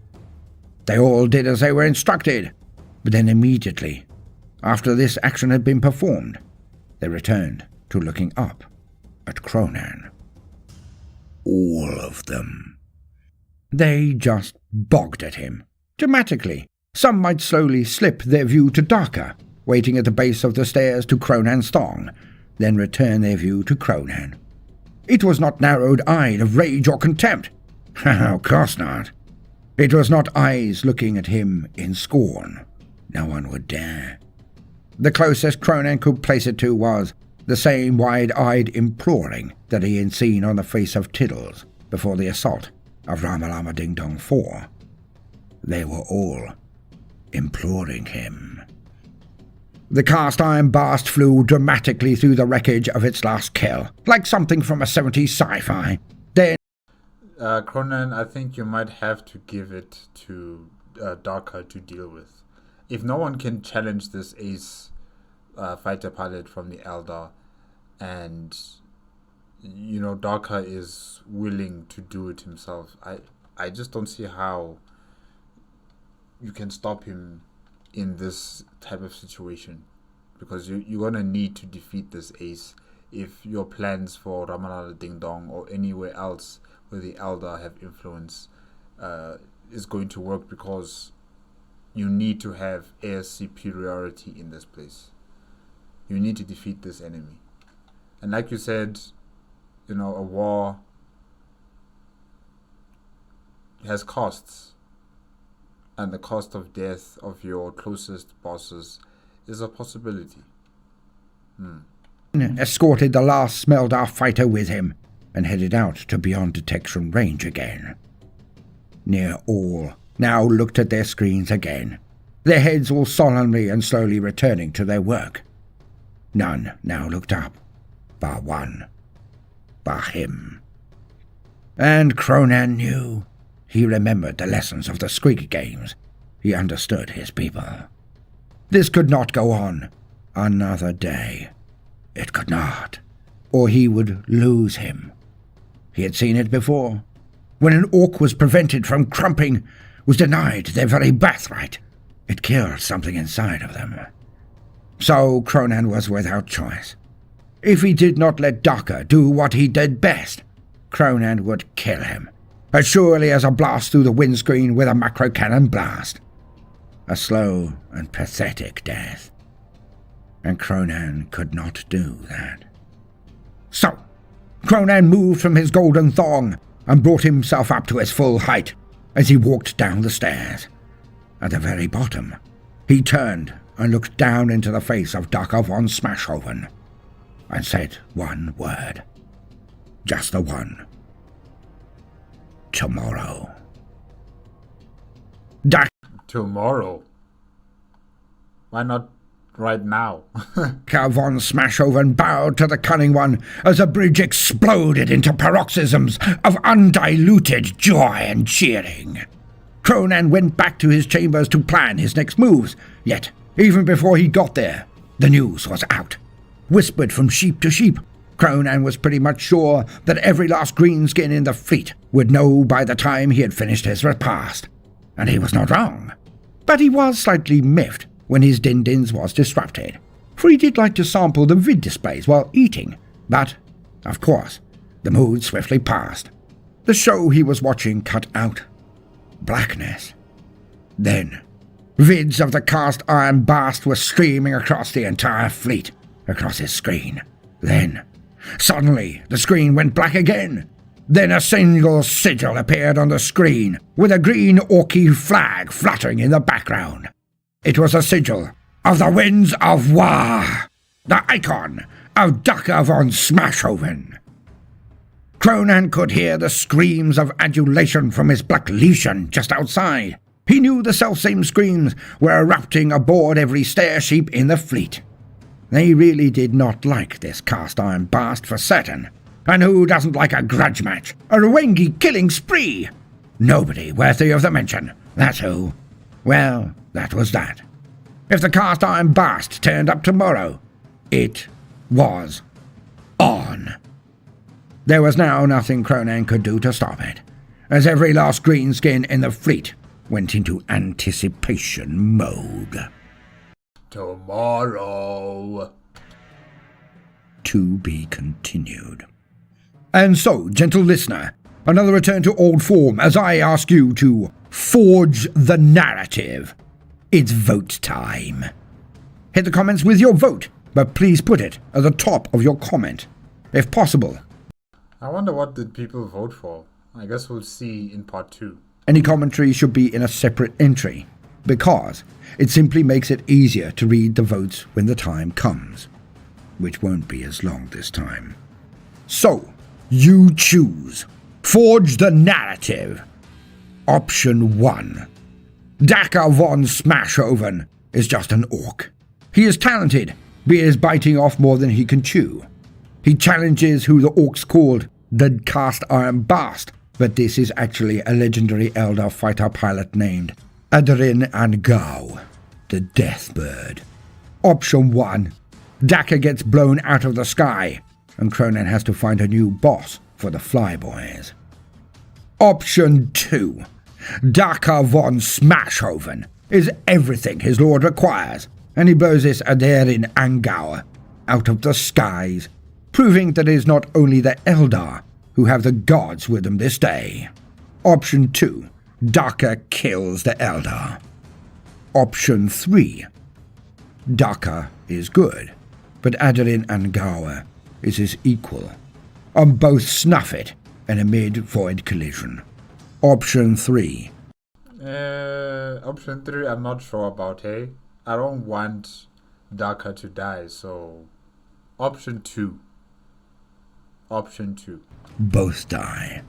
B: They all did as they were instructed, but then immediately, after this action had been performed, they returned to looking up at Kronan. All of them. They just bogged at him. Dramatically, some might slowly slip their view to Daka, waiting at the base of the stairs to Kronan's thong, then return their view to Kronan. It was not narrowed-eyed of rage or contempt. Of course not. It was not eyes looking at him in scorn. No one would dare. The closest Kronan could place it to was the same wide-eyed imploring that he had seen on the face of Tiddles before the assault of Ramalama Ding Dong 4. They were all imploring him. The cast-iron blast flew dramatically through the wreckage of its last kill, like something from a 70s sci-fi. Then...
A: Kronan, I think you might have to give it to Daka to deal with. If no one can challenge this ace fighter pilot from the Eldar, and Daka is willing to do it himself, I just don't see how you can stop him in this type of situation, because you're going to need to defeat this ace if your plans for Ramalama Ding Dong or anywhere else where the Eldar have influence is going to work, because you need to have air superiority in this place. You need to defeat this enemy. And like you said, a war has costs. And the cost of death of your closest bosses is a possibility.
B: Escorted the last Smelldar fighter with him and headed out to beyond detection range again. Near all now looked at their screens again, their heads all solemnly and slowly returning to their work. None now looked up, bar one, bar him. And Kronan knew. He remembered the lessons of the Squig games. He understood his people. This could not go on another day. It could not, or he would lose him. He had seen it before. When an orc was prevented from crumping, was denied their very birthright, it killed something inside of them. So Kronan was without choice. If he did not let Daka do what he did best, Kronan would kill him, as surely as a blast through the windscreen with a macro cannon blast. A slow and pathetic death. And Kronan could not do that. So, Kronan moved from his golden thong and brought himself up to his full height as he walked down the stairs. At the very bottom, he turned and looked down into the face of Daka von Smashoven and said one word. Just the one. Tomorrow.
A: Tomorrow? Why not right now?
B: Von Smashoven bowed to the cunning one as the bridge exploded into paroxysms of undiluted joy and cheering. Kronan went back to his chambers to plan his next moves, yet, even before he got there, the news was out. Whispered from sheep to sheep, Kronan was pretty much sure that every last greenskin in the fleet would know by the time he had finished his repast. And he was not wrong. But he was slightly miffed when his din-dins was disrupted, for he did like to sample the vid displays while eating. But, of course, the mood swiftly passed. The show he was watching cut out. Blackness. Then, vids of the cast iron bast were streaming across the entire fleet, across his screen. Then, suddenly, the screen went black again. Then a single sigil appeared on the screen, with a green Orky flag fluttering in the background. It was a sigil of the Winds of waaagh, the icon of Daka von Smashoven. Kronan could hear the screams of adulation from his black legion just outside. He knew the selfsame screams were erupting aboard every stair sheep in the fleet. They really did not like this cast-iron bast for certain. And who doesn't like a grudge match, a Rwengi killing spree? Nobody worthy of the mention, that's who. Well, that was that. If the cast-iron bast turned up tomorrow, it was on. There was now nothing Kronan could do to stop it, as every last greenskin in the fleet went into anticipation mode.
A: Tomorrow.
B: To be continued. And so, gentle listener, another return to old form as I ask you to forge the narrative. It's vote time. Hit the comments with your vote, but please put it at the top of your comment, if possible.
A: I wonder what did people vote for. I guess we'll see in part 2.
B: Any commentary should be in a separate entry, because it simply makes it easier to read the votes when the time comes, which won't be as long this time. So, you choose. Forge the narrative. Option 1. Daka von Smashoven is just an orc. He is talented, but is biting off more than he can chew. He challenges who the orcs called the cast iron bast, but this is actually a legendary Eldar fighter pilot named Adrin Angau, the Death Bird. Option 1. Daka gets blown out of the sky, and Kronan has to find a new boss for the Flyboys. Option 2. Daka von Smashoven is everything his lord requires, and he blows this Adrin Angau out of the skies, proving that it is not only the Eldar who have the gods with them this day. Option 2. Daka kills the Eldar. Option 3. Daka is good, but Adrin Angau is his equal, and both snuff it in a mid-void collision. Option 3.
A: Option 3 I'm not sure about, hey? I don't want Daka to die, so option 2. Option 2.
B: Both die.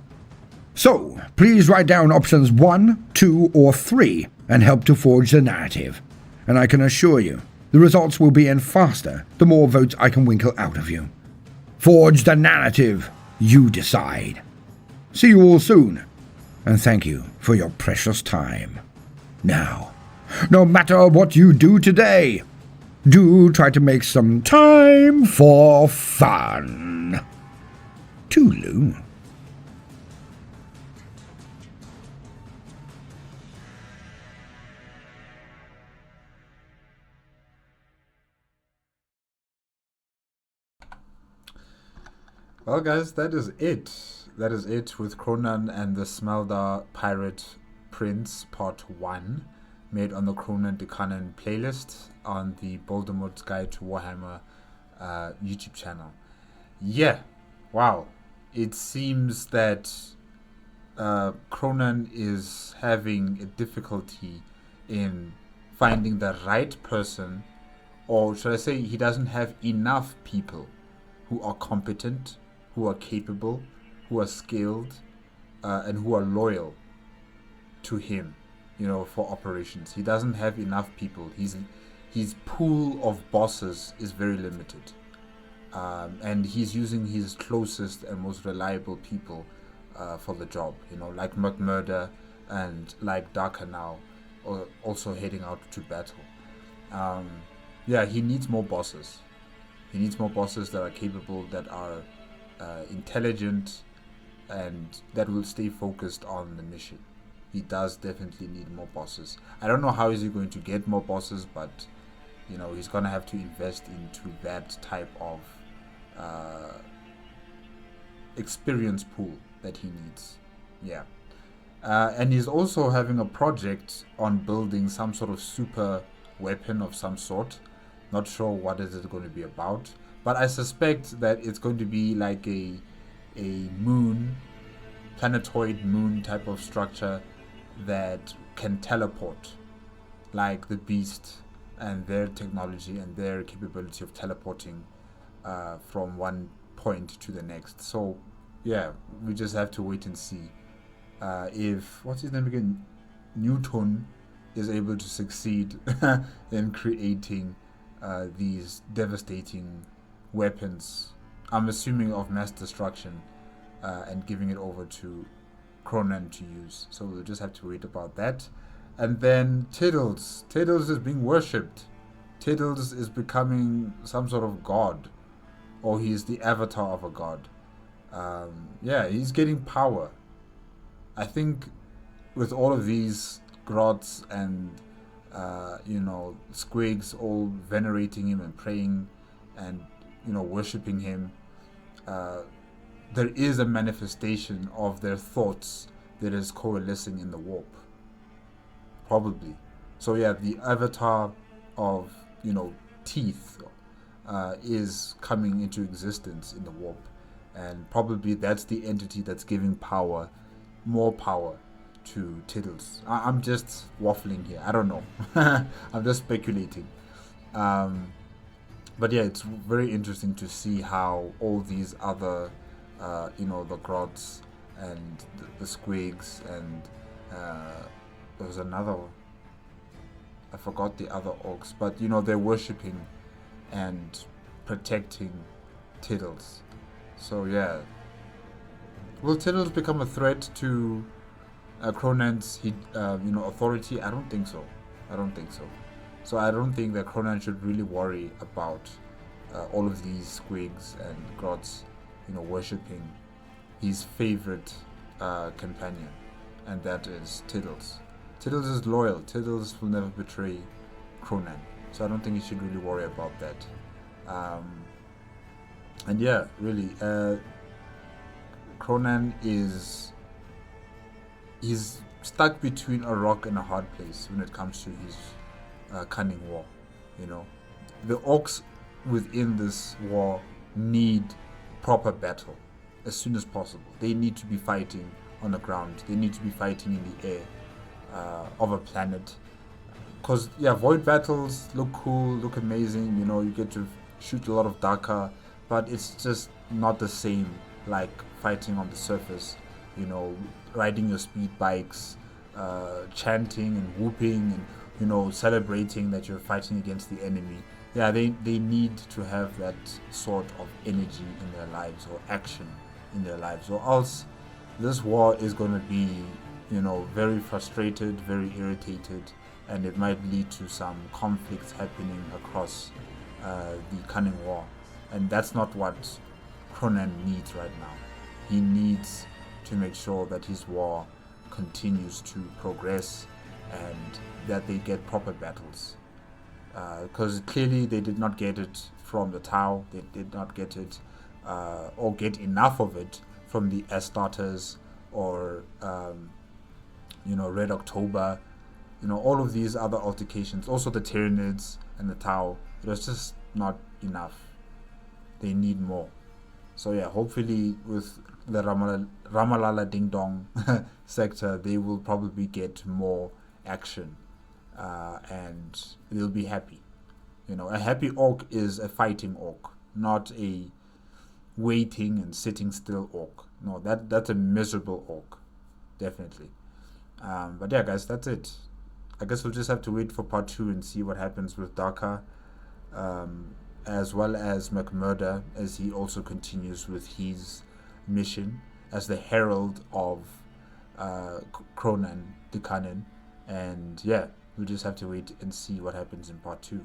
B: So, please write down options 1, 2, or 3 and help to forge the narrative. And I can assure you, the results will be in faster the more votes I can winkle out of you. Forge the narrative. You decide. See you all soon, and thank you for your precious time. Now, no matter what you do today, do try to make some time for fun. Toodaloo.
A: Well, guys, that is it. That is it with Kronan and the Smelldar Pirate Prince Part 1, made on the Kronan the Cunning playlist on the Baldermort's Guide to Warhammer YouTube channel. Yeah, wow. It seems that Kronan is having a difficulty in finding the right person, or should I say he doesn't have enough people who are competent, who are capable, who are skilled, and who are loyal to him, for operations. He doesn't have enough people. his pool of bosses is very limited. And he's using his closest and most reliable people for the job, like McMurder and like Darker now, also heading out to battle. He needs more bosses. He needs more bosses that are capable, that are intelligent, and that will stay focused on the mission. He does definitely need more bosses. I don't know how is he going to get more bosses, but he's gonna have to invest into that type of experience pool that he needs. And he's also having a project on building some sort of super weapon of some sort. Not sure what is it going to be about, but I suspect that it's going to be like a planetoid moon type of structure that can teleport, like the Beast and their technology and their capability of teleporting from one point to the next. So we just have to wait and see if, what's his name again, Newton, is able to succeed in creating these devastating weapons, I'm assuming of mass destruction, and giving it over to Kronan to use. So we'll just have to wait about that. And then Tiddles is being worshipped. Tiddles is becoming some sort of god, or he's the avatar of a god. He's getting power. I think with all of these grots and squigs all venerating him and praying and worshipping him, there is a manifestation of their thoughts that is coalescing in the warp, probably. So the avatar of teeth is coming into existence in the warp, and probably that's the entity that's giving more power to Tiddles. I'm just waffling here, I don't know. I'm just speculating. But it's very interesting to see how all these other the grots and the squigs, and there was another one, I forgot the other orcs, but they're worshipping and protecting Tiddles. So will Tiddles become a threat to Kronan's authority? I don't think so. So I don't think that Kronan should really worry about all of these squigs and grots worshipping his favorite companion, and that is Tiddles. Tiddles is loyal. Tiddles will never betray Kronan, so I don't think he should really worry about that. Kronan he's stuck between a rock and a hard place when it comes to his cunning war. The orcs within this war need proper battle as soon as possible. They need to be fighting on the ground. They need to be fighting in the air of a planet. Because void battles look cool, look amazing. You get to shoot a lot of Daka, but it's just not the same like fighting on the surface. Riding your speed bikes, chanting and whooping, and celebrating that you're fighting against the enemy. They need to have that sort of energy in their lives, or action in their lives, or else this war is going to be very frustrated, very irritated, and it might lead to some conflicts happening across the cunning war. And that's not what Kronan needs right now. He needs to make sure that his war continues to progress and that they get proper battles. Because clearly they did not get it from the Tau, they did not get it or get enough of it from the Astartes or Red October, all of these other altercations, also the Tyranids and the Tau. It was just not enough. They need more. So hopefully with the Ramalala Ding Dong sector, they will probably get more action, and they'll be happy. A happy orc is a fighting orc, not a waiting and sitting still orc. No, that's a miserable orc, definitely. But guys, that's it. I guess we'll just have to wait for part 2 and see what happens with Daka, as well as McMurder, as he also continues with his mission as the herald of Kronan, the cunning. And yeah, we'll just have to wait and see what happens in part 2.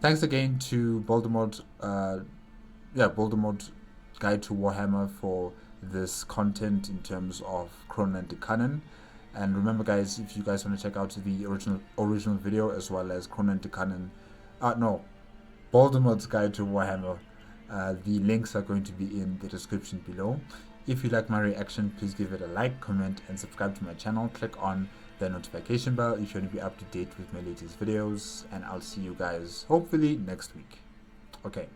A: Thanks again to Baldermort, Baldermort Guide to Warhammer for this content in terms of Kronan the Cunning. And remember, guys, if you guys want to check out the original video as well as Kronan the Cunning, Baldermort's Guide to Warhammer, the links are going to be in the description below. If you like my reaction, please give it a like, comment, and subscribe to my channel. Click on the notification bell if you want to be up to date with my latest videos, and I'll see you guys hopefully next week. Okay.